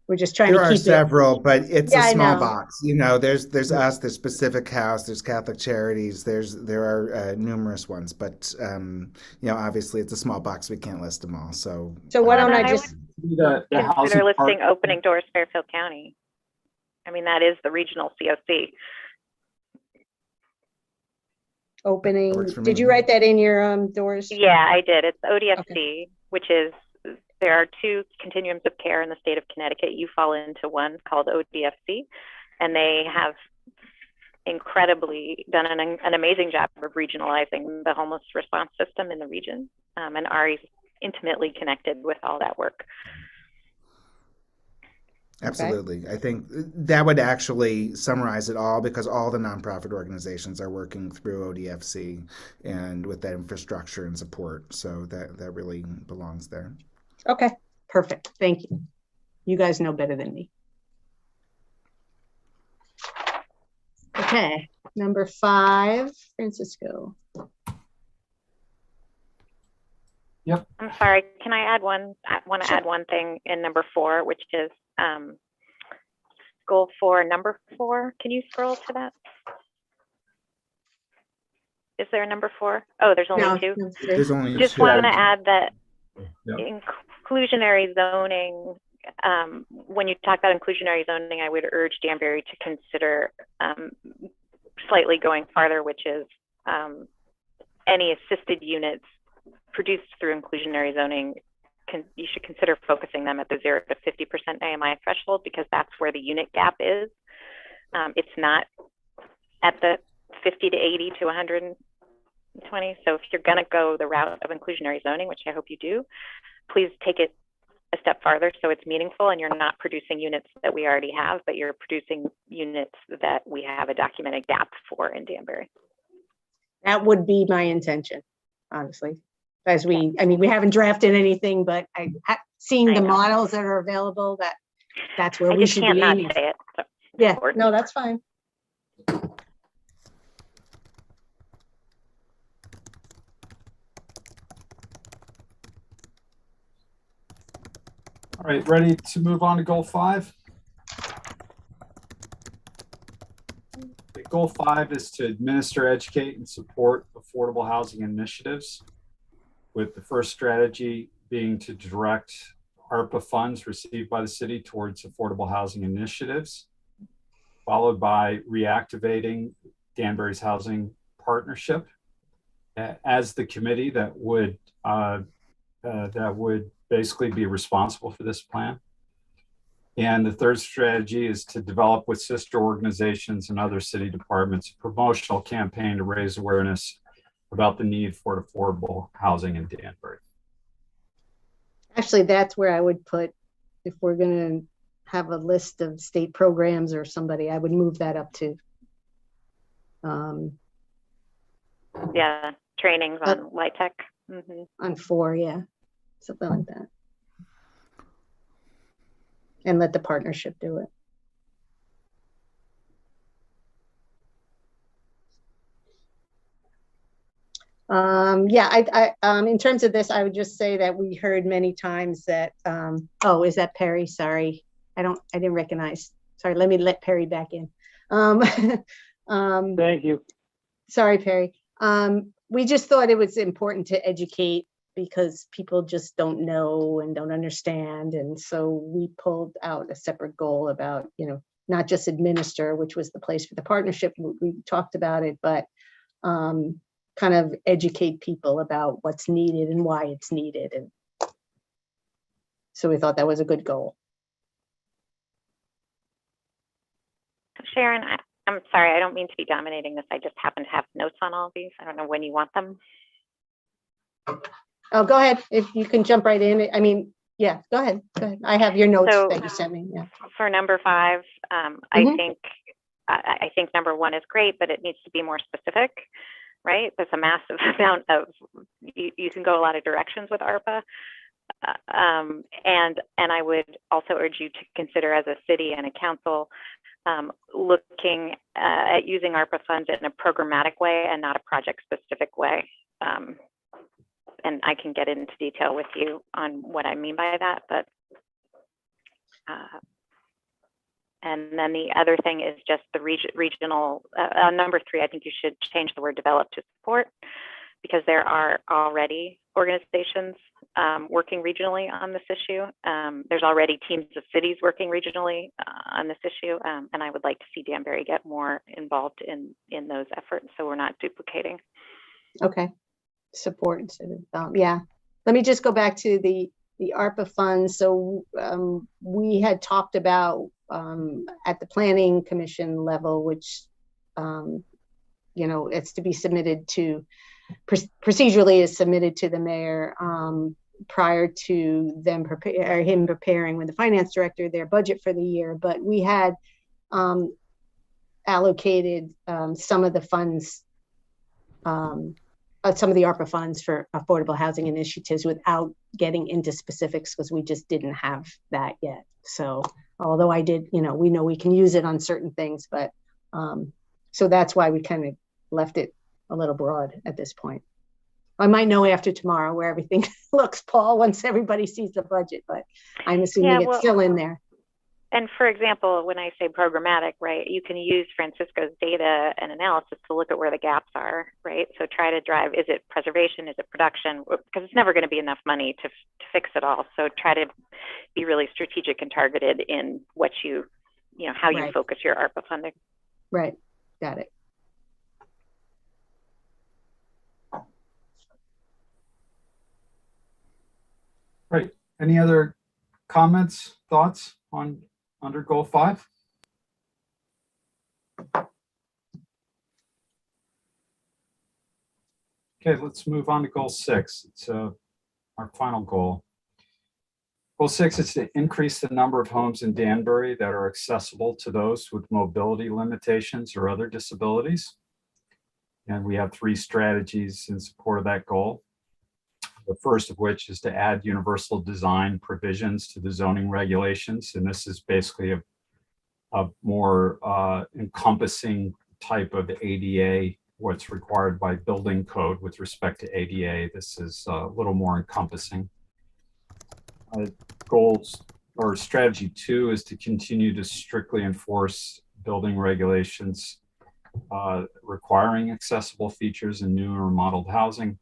we're just trying There to are keep several, but it's Yeah, a I small know. box. You know, there's us, there's Pacific House, there's Catholic Charities, there are numerous ones, but you know, obviously it's a small box. We can't list them all. So why don't Well, I then I just, The housing Consider listing part- Opening Doors Fairfield County. I mean, that is the regional COC. opening, Works for did me. you write that in your doors? Yeah, I did. It's ODFC, which is, there are two continuums of care in the state of Connecticut. You fall into one called ODFC, and they have incredibly done an amazing job of regionalizing the homeless response system in the region. And Ari's intimately connected with all that work. Absolutely. I think that would actually summarize it all, because all the nonprofit organizations are working through ODFC and with that infrastructure and support. So that really belongs there. Okay, perfect. Thank you. You guys know better than me. Okay, number 5, Francisco. I'm sorry, can I add one? I want to Sure. add one thing in number 4, which is goal 4, number 4. Can you scroll to that? Is there a number 4? Oh, there's only 2. No, 3. There's only Just two. want to add that Yeah. inclusionary zoning when you talk about inclusionary zoning, I would urge Danbury to consider slightly going farther, which is any assisted units produced through inclusionary zoning. You should consider focusing them at the 0 to 50% AMI threshold, because that's where the unit gap is. It's not at the 50 to 80 to 120. So if you're going to go the route of inclusionary zoning, which I hope you do, please take it a step farther so it's meaningful and you're not producing units that we already have, but you're producing units that we have a documented gap for in Danbury. That would be my intention, honestly. As we haven't drafted anything, but seeing the models that are available, that's where we should be aiming. Say it, so yeah, no, that's fine. All right, ready to move on to goal 5? Goal 5 is to administer, educate, and support affordable housing initiatives, with the first strategy being to direct ARPA funds received by the city towards affordable housing initiatives, followed by reactivating Danbury's housing partnership as the committee that would basically be responsible for this plan. And the third strategy is to develop with sister organizations and other city departments a promotional campaign to raise awareness about the need for affordable housing in Danbury. Actually, that's where I would put, if we're going to have a list of state programs or somebody, I would move that up to. Yeah, trainings on light tech. On 4, yeah, something like that. And let the partnership do it. Yeah, in terms of this, I would just say that we heard many times that, oh, is that Perry? Sorry, I didn't recognize. Sorry, let me let Perry back in. Thank you. Sorry, Perry. We just thought it was important to educate because people just don't know and don't understand. And so we pulled out a separate goal about, not just administer, which was the place for the partnership. We talked about it, but kind of educate people about what's needed and why it's needed. And so we thought that was a good goal. Sharon, I'm sorry, I don't mean to be dominating this. I just happen to have notes on all of these. I don't know when you want them. Oh, go ahead. If you can jump right in. I mean, yeah, go ahead. Go ahead. I have your notes that you sent me. Yeah. For number 5, I think number 1 is great, but it needs to be more specific, right? There's a massive amount of, you can go a lot of directions with ARPA. And I would also urge you to consider as a city and a council looking at using ARPA funds in a programmatic way and not a project specific way. And I can get into detail with you on what I mean by that, but and then the other thing is just the regional, number 3, I think you should change the word develop to support, because there are already organizations working regionally on this issue. There's already teams of cities working regionally on this issue, and I would like to see Danbury get more involved in those efforts so we're not duplicating. Okay. Support instead of yeah. Let me just go back to the ARPA funds. So we had talked about at the planning commission level, which it's to be submitted to procedurally is submitted to the mayor prior to them him preparing with the finance director their budget for the year. But we had allocated some of the funds. Some of the ARPA funds for affordable housing initiatives without getting into specifics because we just didn't have that yet. So although I did, we know we can use it on certain things, but so that's why we kind of left it a little broad at this point. I might know after tomorrow where everything looks, Paul, once everybody sees the budget, but I'm assuming it's still in there. And for example, when I say programmatic, right, you can use Francisco's data and analysis to look at where the gaps are, right? So try to drive, is it preservation, is it production? Because it's never going to be enough money to fix it all. So try to be really strategic and targeted in what you know, how you focus your ARPA funding. Right, got it. Right. Any other comments, thoughts on under goal 5? Okay, let's move on to goal 6. It's our final goal. Goal 6 is to increase the number of homes in Danbury that are accessible to those with mobility limitations or other disabilities. And we have 3 strategies in support of that goal. The first of which is to add universal design provisions to the zoning regulations. And this is basically a more encompassing type of ADA, what's required by building code with respect to ADA. This is a little more encompassing. Goals or strategy 2 is to continue to strictly enforce building regulations requiring accessible features in new or remodeled housing.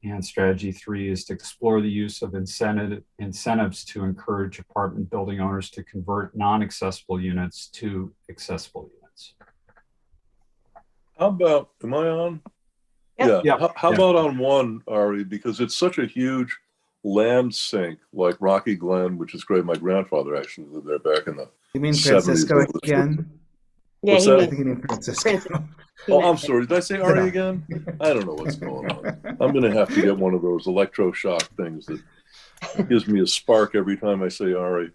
And strategy 3 is to explore the use of incentives to encourage apartment building owners to convert non-accessible units to accessible units. How about, am I on? Yep. Yeah. How about on 1, Ari? Because it's such a huge land sink, like Rocky Glen, which is great. My grandfather actually lived there back in the You mean 70s. Francisco again? Yeah, What's he that? I meant think you mean Francisco. Oh, I'm sorry. Did I say Ari again? I don't know what's going on. I'm going to have to get one of those electroshock things that gives me a spark every time I say Ari.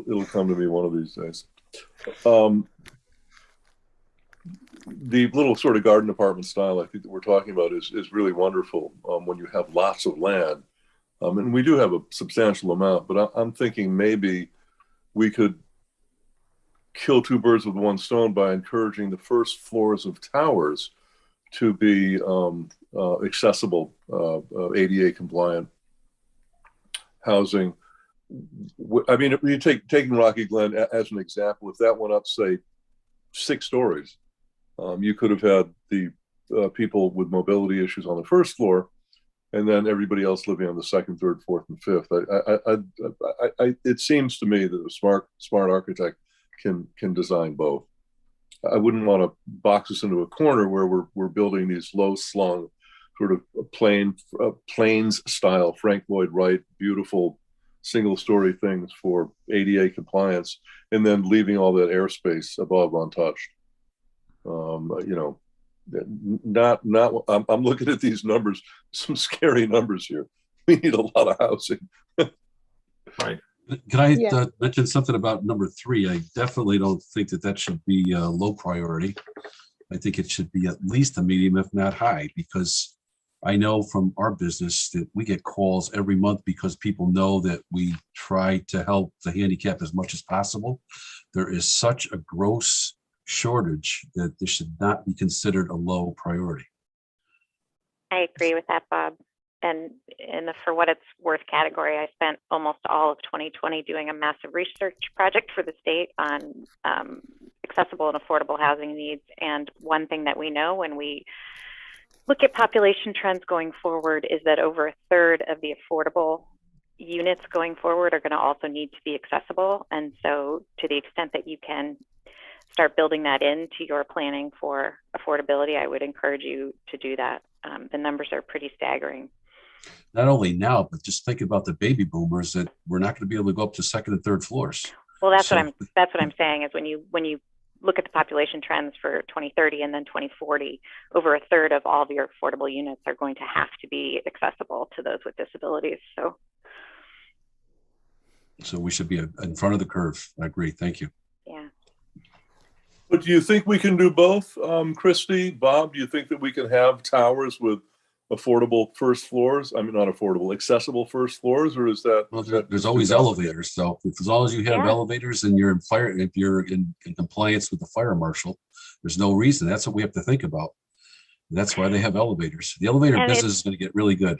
It'll come to me one of these days. The little sort of garden apartment style I think that we're talking about is really wonderful when you have lots of land. And we do have a substantial amount, but I'm thinking maybe we could kill 2 birds with 1 stone by encouraging the first floors of towers to be accessible, ADA compliant housing. I mean, if you taking Rocky Glen as an example, if that went up, say, 6 stories, you could have had the people with mobility issues on the first floor, and then everybody else living on the 2nd, 3rd, 4th, and 5th. It seems to me that a smart architect can design both. I wouldn't want to box us into a corner where we're building these low slung sort of plains style Frank Lloyd Wright beautiful single story things for ADA compliance and then leaving all that airspace above untouched. You know, I'm looking at these numbers, some scary numbers here. We need a lot of housing. Right. Can I mention something about number 3? I definitely don't think that should be a low priority. I think it should be at least a medium, if not high, because I know from our business that we get calls every month because people know that we try to help the handicap as much as possible. There is such a gross shortage that this should not be considered a low priority. I agree with that, Bob. And in the for what it's worth category, I spent almost all of 2020 doing a massive research project for the state on accessible and affordable housing needs. And one thing that we know when we look at population trends going forward is that over 1/3 of the affordable units going forward are going to also need to be accessible. And so to the extent that you can start building that into your planning for affordability, I would encourage you to do that. The numbers are pretty staggering. Not only now, but just think about the baby boomers that we're not going to be able to go up to 2nd and 3rd floors. Well, that's what I'm saying is when you look at the population trends for 2030 and then 2040, over 1/3 of all of your affordable units are going to have to be accessible to those with disabilities. So we should be in front of the curve. I agree. Thank you. Yeah. But do you think we can do both, Christy, Bob? Do you think that we can have towers with affordable first floors? I mean, not affordable, accessible first floors, or is that? Well, there's always elevators. So as long as you have elevators and you're if you're in compliance with the fire marshal, there's no reason. That's what we have to think about. That's why they have elevators. The elevator business is going to get really good.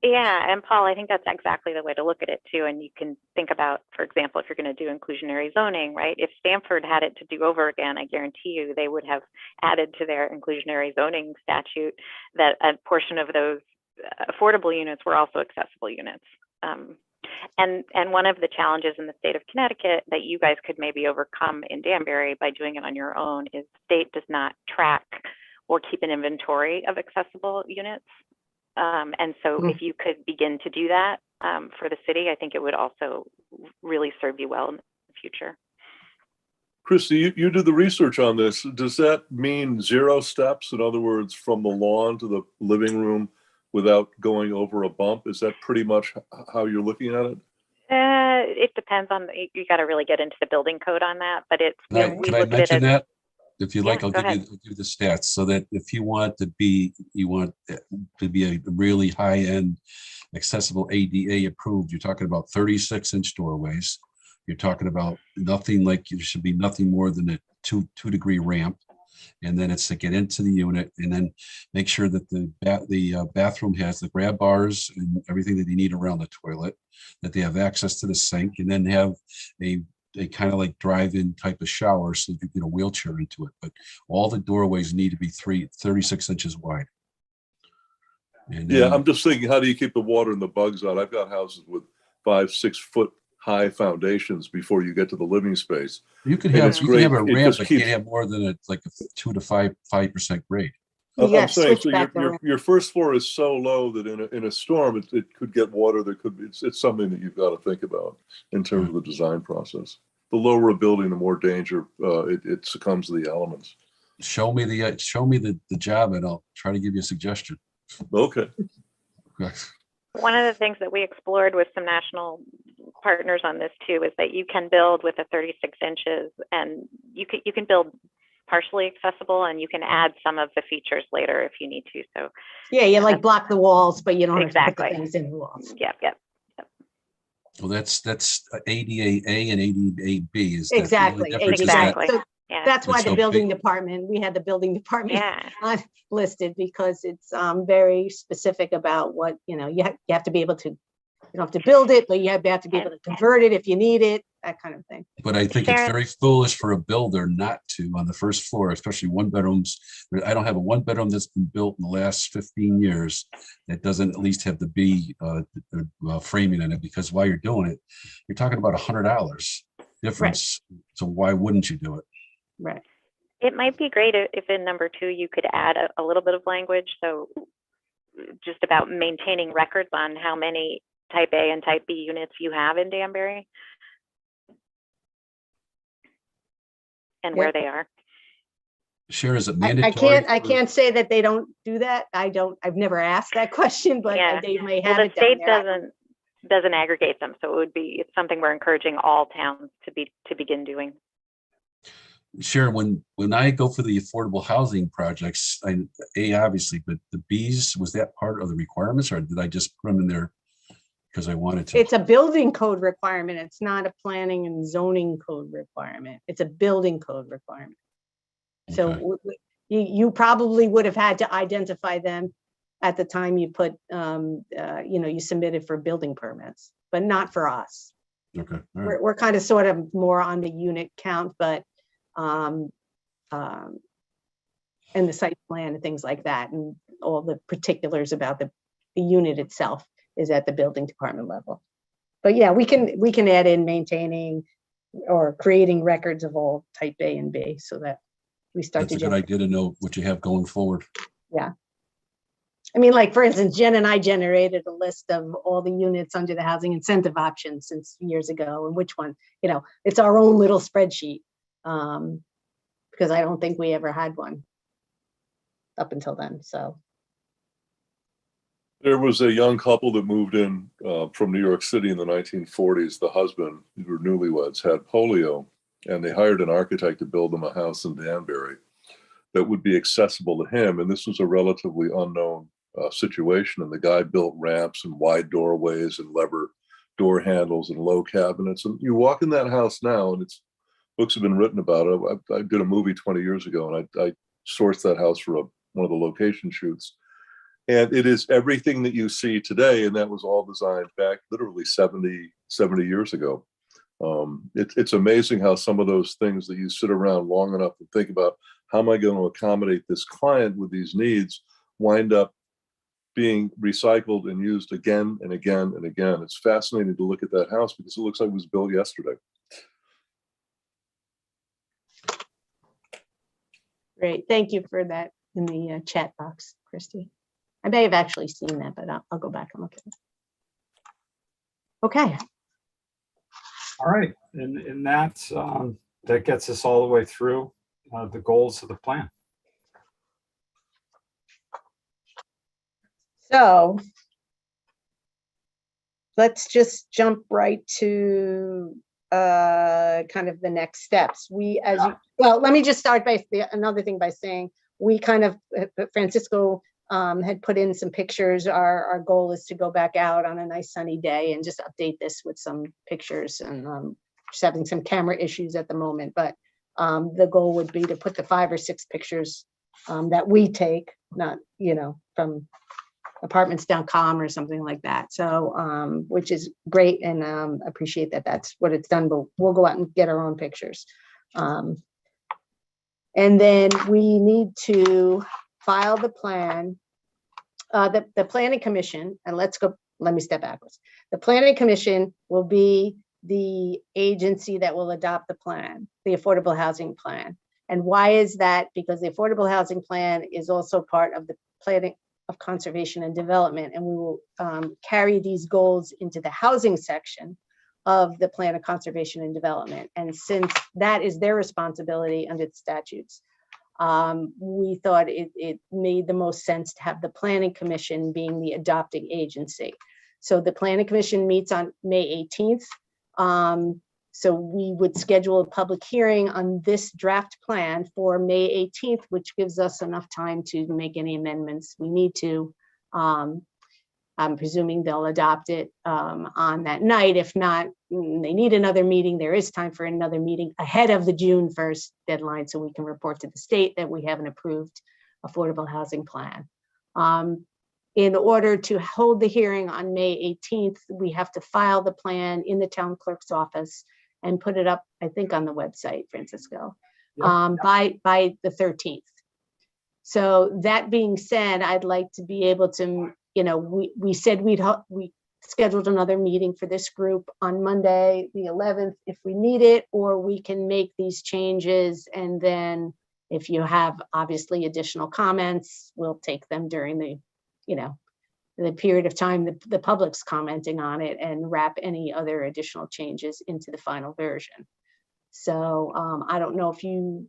Yeah, and Paul, I think that's exactly the way to look at it too. And you can think about, for example, if you're going to do inclusionary zoning, right? If Stamford had it to do over again, I guarantee you they would have added to their inclusionary zoning statute that a portion of those affordable units were also accessible units. And one of the challenges in the state of Connecticut that you guys could maybe overcome in Danbury by doing it on your own is the state does not track or keep an inventory of accessible units. And so if you could begin to do that for the city, I think it would also really serve you well in the future. Christy, you did the research on this. Does that mean 0 steps? In other words, from the lawn to the living room without going over a bump? Is that pretty much how you're looking at it? It depends on, you got to really get into the building code on that, but it's, Can I mention that? If you like, Yeah, I'll give you the stats so that if you want to be a really high-end accessible ADA approved, you're talking about 36-inch doorways. You're talking about nothing like, there should be nothing more than a two degree ramp. And then it's to get into the unit and then make sure that the bathroom has the grab bars and everything that you need around the toilet, that they have access to the sink, and then have a kind of like drive-in type of shower so you can get a wheelchair into it. But all the doorways need to be 36 inches wide. And Yeah, then, I'm just thinking, how do you keep the water and the bugs out? I've got houses with 5-6 foot high foundations before you get to the living space. you can and have it's a great. ramp, It just but keeps- can't have more than a 2 to 5% grade. I'm saying, so switch back the ramp. your first floor is so low that in a storm, it could get water. There could be, it's something that you've got to think about in terms of the design process. The lower a building, the more danger it succumbs to the elements. Show me the job and I'll try to give you a suggestion. Okay. one of the things that we explored with some national partners on this too is that you can build with a 36 inches and you can build partially accessible and you can add some of the features later if you need to. So yeah, you like block the walls, but you don't have to put Exactly. the things in the walls. Yep. Well, that's ADA A and ADA B. Is that the only Exactly. difference? Is Exactly. So Yeah. that's why It's the so building big. department, we had the building department Yeah. listed because it's very specific about what, you have to be able to, you don't have to build it, but you have to be able to convert it if you need it, that kind of thing. But I think it's Sharon- very foolish for a builder not to, on the first floor, especially one bedrooms. I don't have a one bedroom that's been built in the last 15 years that doesn't at least have the B framing in it, because while you're doing it, you're talking about $100 difference. So why wouldn't you do it? Right. It might be great if in number 2 you could add a little bit of language. So just about maintaining records on how many type A and type B units you have in Danbury and where they are. Share, is it I mandatory? can't say that they don't do that. I've never asked that question, but Yeah. they may Well, have the it down state there. doesn't aggregate them, so it's something we're encouraging all towns to begin doing. Share, when I go for the affordable housing projects, obviously, but the Bs, was that part of the requirements, or did I just put them in there because I wanted to? It's a building code requirement. It's not a planning and zoning code requirement. It's a building code requirement. So Okay. you probably would have had to identify them at the time you put, you submitted for building permits, but not for us. Okay. All right. We're kind of sort of more on the unit count, but and the site plan and things like that, and all the particulars about the unit itself is at the building department level. But yeah, we can add in maintaining or creating records of all type A and B so that we start That's to a good generate. idea to know what you have going forward. Yeah. I mean, like, for instance, Jen and I generated a list of all the units under the housing incentive option since years ago, and which one, it's our own little spreadsheet. Because I don't think we ever had one up until then, so. There was a young couple that moved in from New York City in the 1940s. The husband, who were newlyweds, had polio, and they hired an architect to build them a house in Danbury that would be accessible to him. And this was a relatively unknown situation. And the guy built ramps and wide doorways and lever door handles and low cabinets. And you walk in that house now, and books have been written about it. I did a movie 20 years ago, and I sourced that house for one of the location shoots. And it is everything that you see today, and that was all designed back literally 70 years ago. It's amazing how some of those things that you sit around long enough and think about, how am I going to accommodate this client with these needs, wind up being recycled and used again and again and again. It's fascinating to look at that house because it looks like it was built yesterday. Great. Thank you for that in the chat box, Christy. I may have actually seen that, but I'll go back and look at it. Okay. All right, and that gets us all the way through the goals of the plan. So let's just jump right to kind of the next steps. Well, let me just start by another thing by saying we kind of, Francisco had put in some pictures. Our goal is to go back out on a nice sunny day and just update this with some pictures, and just having some camera issues at the moment. But the goal would be to put the 5 or 6 pictures that we take, not, from apartments.com or something like that. So, which is great, and appreciate that that's what it's done, but we'll go out and get our own pictures. And then we need to file the plan, the Planning Commission, and let me step backwards. The Planning Commission will be the agency that will adopt the plan, the Affordable Housing Plan. And why is that? Because the Affordable Housing Plan is also part of the Planning of Conservation and Development, and we will carry these goals into the housing section of the Plan of Conservation and Development. And since that is their responsibility under the statutes, we thought it made the most sense to have the Planning Commission being the adopting agency. So the Planning Commission meets on May 18th. So we would schedule a public hearing on this draft plan for May 18th, which gives us enough time to make any amendments we need to. I'm presuming they'll adopt it on that night. If not, they need another meeting. There is time for another meeting ahead of the June 1st deadline, so we can report to the state that we have an approved affordable housing plan. In order to hold the hearing on May 18th, we have to file the plan in the town clerk's office and put it up, I think, on the website, Francisco, by the 13th. So that being said, I'd like to be able to, we said we scheduled another meeting for this group on Monday, the 11th, if we need it, or we can make these changes. And then if you have obviously additional comments, we'll take them during the, the period of time the public's commenting on it, and wrap any other additional changes into the final version. So I don't know if you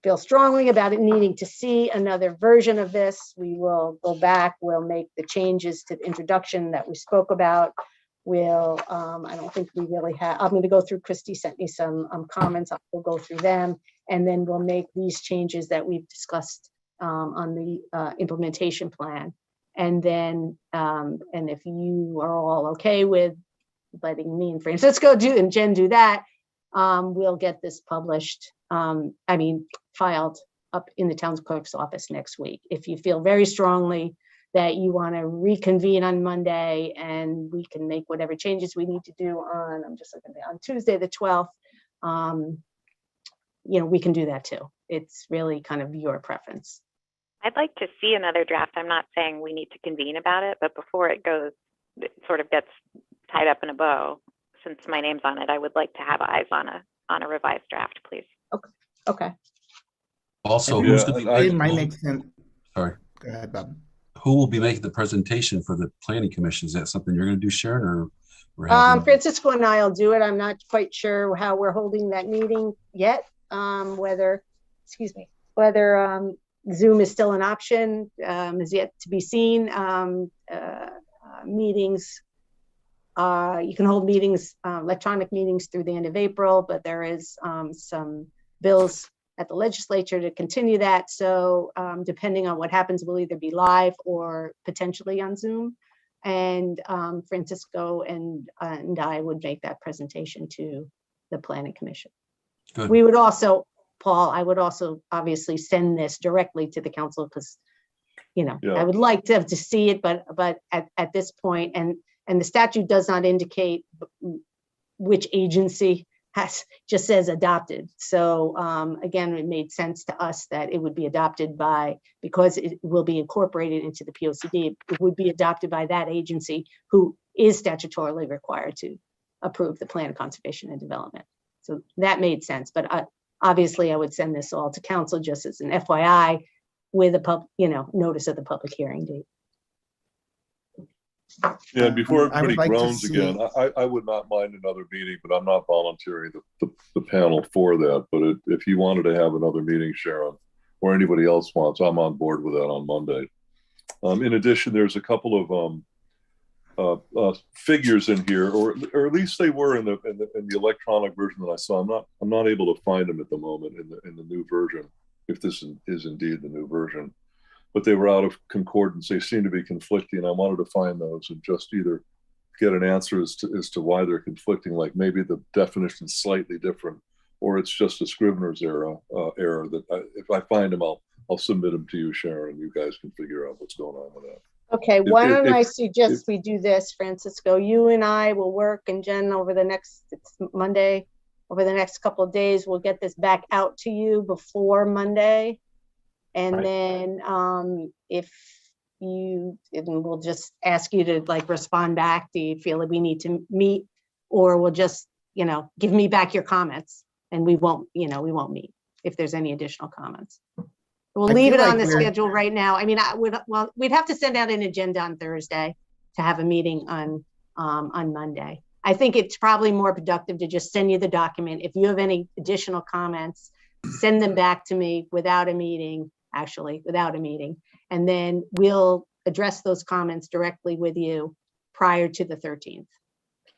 feel strongly about it needing to see another version of this. We will go back, we'll make the changes to the introduction that we spoke about. We'll, I don't think we really have, I'm going to go through, Christy sent me some comments, I'll go through them, and then we'll make these changes that we've discussed on the implementation plan. And then, and if you are all okay with letting me and Francisco and Jen do that, we'll get this published, filed up in the town clerk's office next week. If you feel very strongly that you want to reconvene on Monday and we can make whatever changes we need to do on, I'm just looking at on Tuesday, the 12th, we can do that too. It's really kind of your preference. I'd like to see another draft. I'm not saying we need to convene about it, but before it sort of gets tied up in a bow, since my name's on it, I would like to have eyes on a revised draft, please. Okay. Also, Yeah, who's going to It be might make sense. sorry, Go ahead, Bob. who will be making the presentation for the planning commission? Is that something you're going to do, Sharon, or Francisco and I'll do it. I'm not quite sure how we're holding that meeting yet. Whether Zoom is still an option is yet to be seen. Meetings, you can hold meetings, electronic meetings through the end of April, but there is some bills at the legislature to continue that. So depending on what happens, we'll either be live or potentially on Zoom. And Francisco and I would make that presentation to the Planning Commission. Good. We would also, Paul, I would also obviously send this directly to the council because, you know, Yeah. I would like to have to see it, but at this point, and the statute does not indicate which agency just says adopted. So again, it made sense to us that it would be adopted by, because it will be incorporated into the POCD, it would be adopted by that agency who is statutorily required to approve the plan of conservation and development. So that made sense, but obviously I would send this all to council just as an FYI with a notice of the public hearing date. Yeah, and before I would everybody like to groans see- again, I would not mind another meeting, but I'm not volunteering the panel for that. But if you wanted to have another meeting, Sharon, or anybody else wants, I'm on board with that on Monday. In addition, there's a couple of figures in here, or at least they were in the electronic version that I saw. I'm not able to find them at the moment in the new version, if this is indeed the new version. But they were out of concordance. They seem to be conflicting. I wanted to find those and just either get an answer as to why they're conflicting, like maybe the definition is slightly different, or it's just a Scrivener's error that if I find them, I'll submit them to you, Sharon. You guys can figure out what's going on with that. Okay, why don't I suggest we do this, Francisco? You and I will work, and Jen, it's Monday, over the next couple of days, we'll get this back out to you before Monday. And then we'll just ask you to like respond back. Do you feel that we need to meet, or we'll just, give me back your comments and we won't meet if there's any additional comments. We'll leave it on the schedule right now. I mean, we'd have to send out an agenda on Thursday to have a meeting on Monday. I think it's probably more productive to just send you the document. If you have any additional comments, send them back to me without a meeting, and then we'll address those comments directly with you prior to the 13th.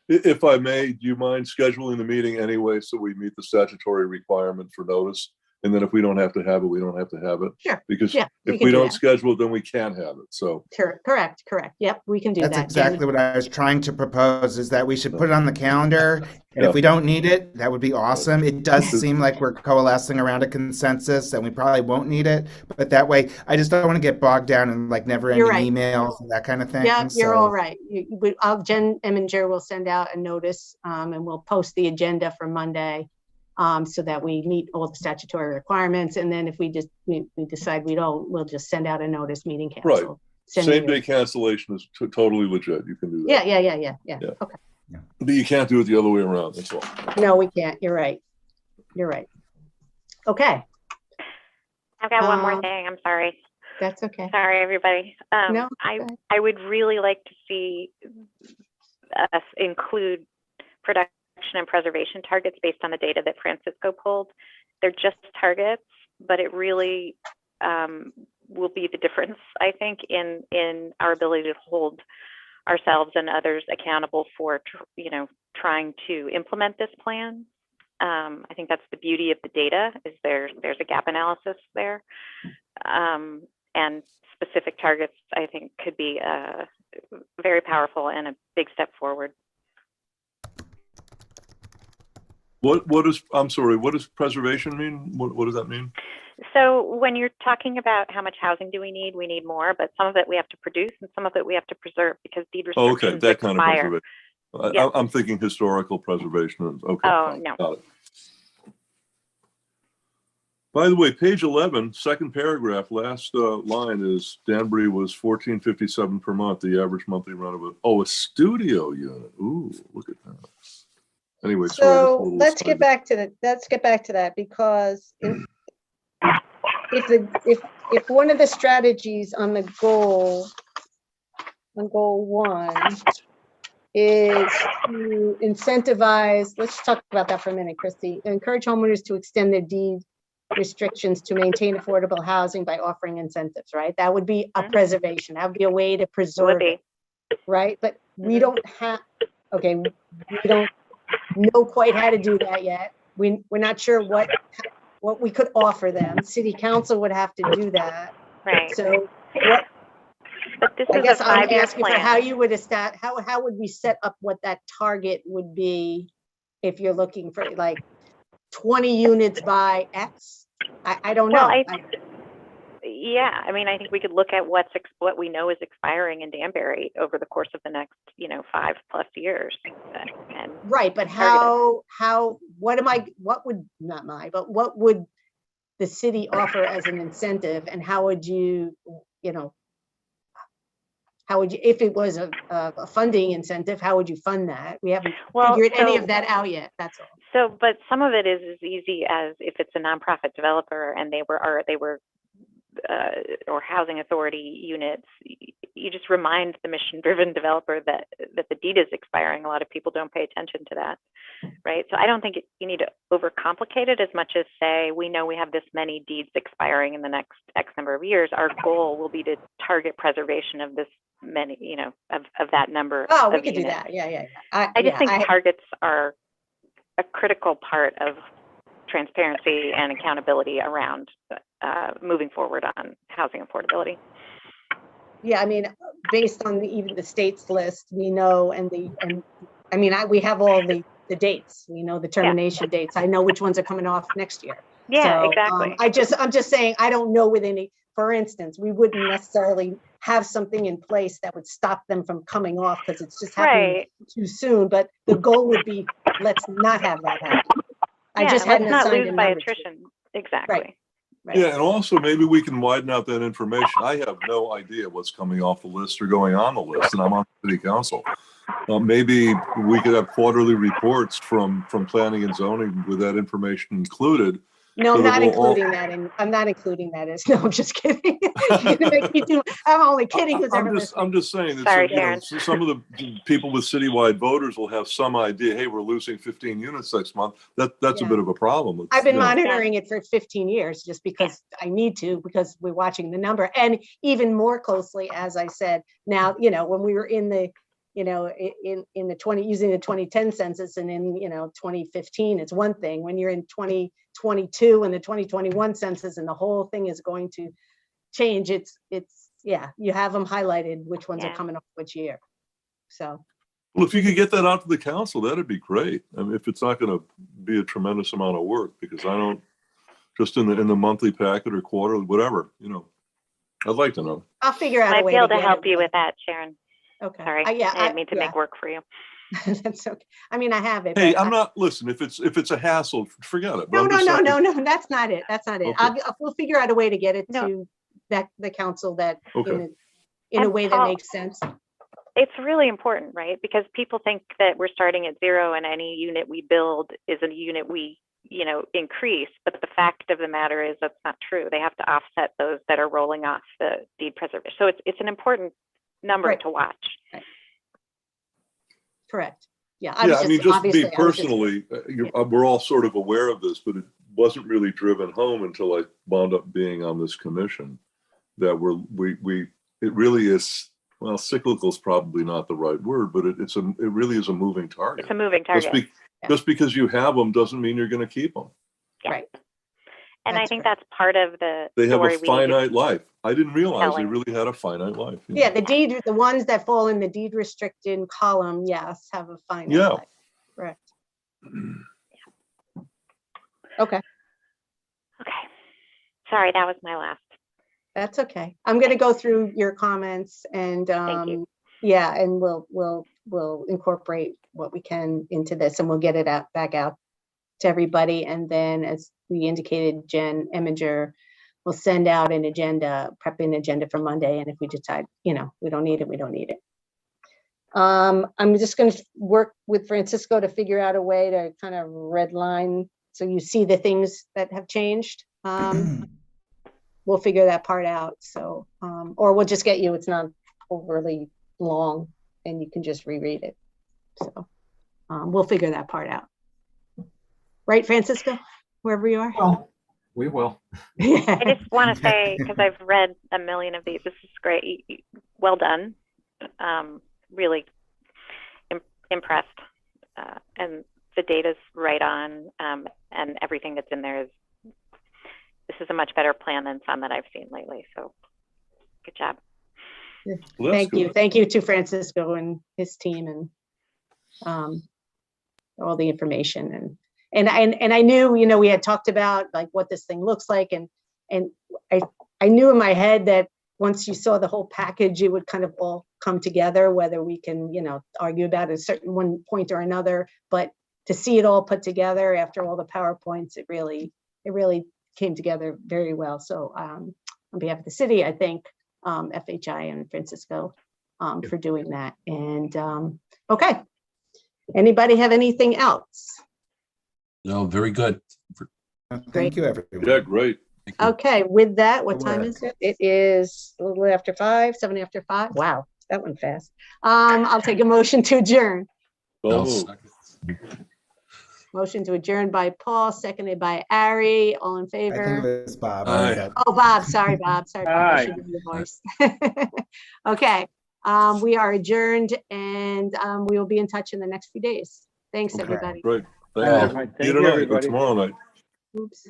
If I may, do you mind scheduling the meeting anyway so we meet the statutory requirement for notice? And then if we don't have to have it, we don't have to have it. Sure. Because Yeah, if we don't schedule it, then we can't have it. So correct. Yep, we can do that. That's exactly what I was trying to propose, is that we should put it on the calendar. And if we don't need it, that would be awesome. It does seem like we're coalescing around a consensus and we probably won't need it. But that way, I just don't want to get bogged down in like never ending emails and that kind of thing. Yeah, you're all right. Jen Eminger will send out a notice and we'll post the agenda for Monday. So that we meet all the statutory requirements, and then if we decide we don't, we'll just send out a notice, meeting cancel. Right. Same day cancellation is totally legit. You can do that. Yeah. Okay. But you can't do it the other way around. That's all. No, we can't. You're right. Okay. I've got one more thing. I'm sorry. That's okay. Sorry, everybody. No, I would really like to see us include production and preservation targets based on the data that Francisco pulled. They're just targets, but it really will be the difference, I think, in our ability to hold ourselves and others accountable for, trying to implement this plan. I think that's the beauty of the data, is there's a gap analysis there, and specific targets, I think, could be very powerful and a big step forward. What does preservation mean? What does that mean? So when you're talking about how much housing do we need more, but some of it we have to produce and some of it we have to preserve because deed restrictions Okay, that kind of expire. preservation. I'm thinking historical preservation. Okay. Oh, no. Got it. By the way, page 11, second paragraph, last line is Danbury was $14.57 per month, the average monthly rent of a studio unit. Ooh, look at that. Anyway, so let's get back to that because if one of the strategies on the goal 1 is to incentivize, let's talk about that for a minute, Christy, encourage homeowners to extend their deed restrictions to maintain affordable housing by offering incentives, right? That would be a preservation. That would be a way to preserve it, right? But we don't have, we don't know quite how to do that yet. We're not sure what we could offer them. City council would have to do that. Right. So what? But this I is guess a I'm 5-year asking plan. for how you would how would we set up what that target would be if you're looking for like 20 units by X? I don't know. Well, Yeah, I mean, I think we could look at what we know is expiring in Danbury over the course of the next, 5+ years. And Right, but what would the city offer as an incentive, and how would you, if it was a funding incentive, how would you fund that? We haven't figured any of that out yet, that's all. So, but some of it is as easy as if it's a nonprofit developer and they were or housing authority units, you just remind the mission-driven developer that the deed is expiring. A lot of people don't pay attention to that, right? So I don't think you need to overcomplicate it as much as say, we know we have this many deeds expiring in the next X number of years. Our goal will be to target preservation of this many, of that number. Oh, we of could do units. that. Yeah. I just think targets are a critical part of transparency and accountability around moving forward on housing affordability. Yeah, I mean, based on even the state's list, we know, we have all the dates. We know the termination dates. I know which ones are coming off next year. Yeah, So, exactly. I'm just saying, I don't know with any. For instance, we wouldn't necessarily have something in place that would stop them from coming off because it's just happening too soon. But the goal would be, let's not have that happen. I just hadn't let's not assigned lose a by number to it. attrition. Exactly. Right. Yeah, and also maybe we can widen out that information. I have no idea what's coming off the list or going on the list, and I'm on city council. Maybe we could have quarterly reports from planning and zoning with that information included. No, So I'm that not we'll including that in. I'm not including that as. No, I'm just kidding. You're gonna make me do. I'm only kidding. Who's ever listening. I'm just saying that Sorry, some of the people with citywide voters will have some idea. Hey, we're losing 15 units next month. That's a bit of a problem. I've been monitoring it for 15 years just because I need to, because we're watching the number, and even more closely, as I said. Now, when we were in the, in the using the 2010 census, and in 2015, it's one thing. When you're in 2022 and the 2021 census, and the whole thing is going to change, it's you have them highlighted which ones are coming up which year. So, well, if you could get that out to the council, that'd be great. I mean, if it's not going to be a tremendous amount of work, because I don't, just in the monthly packet or quarterly, whatever, I'd like to know. I'll figure out a way to get help it. you with that, Sharon. Okay. Sorry, I didn't mean to make work for you. That's okay. I mean, I have it. Hey, listen, if it's a hassle, forget it. No. That's not it. That's not it. Okay. We'll figure out a way to get it to the council that in a way that makes sense. It's really important, right? Because people think that we're starting at zero and any unit we build is a unit we, increase. But the fact of the matter is that's not true. They have to offset those that are rolling off the deed preservation. So it's an important number to watch. Right. Correct. Yeah. I mean, just me personally, we're all sort of aware of this, but it wasn't really driven home until I wound up being on this commission. That it really is. Well, cyclical is probably not the right word, but it really is a moving target. It's a moving target. Just because you have them doesn't mean you're going to keep them. Yeah. Right. And I think that's part of the They have story a finite life. I didn't realize they really had a finite life. Yeah, the ones that fall in the deed restricted column, yes, have a finite life. Correct. Okay. Sorry, that was my last. That's okay. I'm going to go through your comments and Thank you. and we'll incorporate what we can into this, and we'll get it back out to everybody. And then, as we indicated, Jen Eminger will send out an agenda, prepping agenda for Monday. And if we decide, we don't need it, we don't need it. I'm just going to work with Francisco to figure out a way to kind of redline so you see the things that have changed. We'll figure that part out. So, or we'll just get you, it's not overly long and you can just reread it. So we'll figure that part out. Right, Francisco, wherever you are? Well, we will. I just want to say, because I've read a million of these, this is great. Well done. Really impressed. And the data's right on, and everything that's in there this is a much better plan than some that I've seen lately. So good job. Well, thank you. Thank you to Francisco and his team and all the information. And I knew, we had talked about like what this thing looks like, and I knew in my head that once you saw the whole package, it would kind of all come together, whether we can, argue about a certain one point or another, but to see it all put together after all the PowerPoints, it really came together very well. So on behalf of the city, I thank FHI and Francisco for doing that. And okay, anybody have anything else? No, very good. Thank you, everyone. Yeah, great. Thank you. Okay, with that, what Good time work. is it? It is a little after 5, 7 after 5. Wow, that went fast. I'll take a motion to adjourn. So I'll moved. second. Motion to adjourn by Paul, seconded by Ari. All in I think it favor? was Bob. Aye. Oh, Bob, sorry, Bob. Sorry, Bob. I Aye. should know your voice. Okay, we are adjourned and we will be in touch in the next few days. Thanks, Okay. everybody. Great. Well, Thank you. Thank See you you, tonight or everybody. tomorrow night. Oops.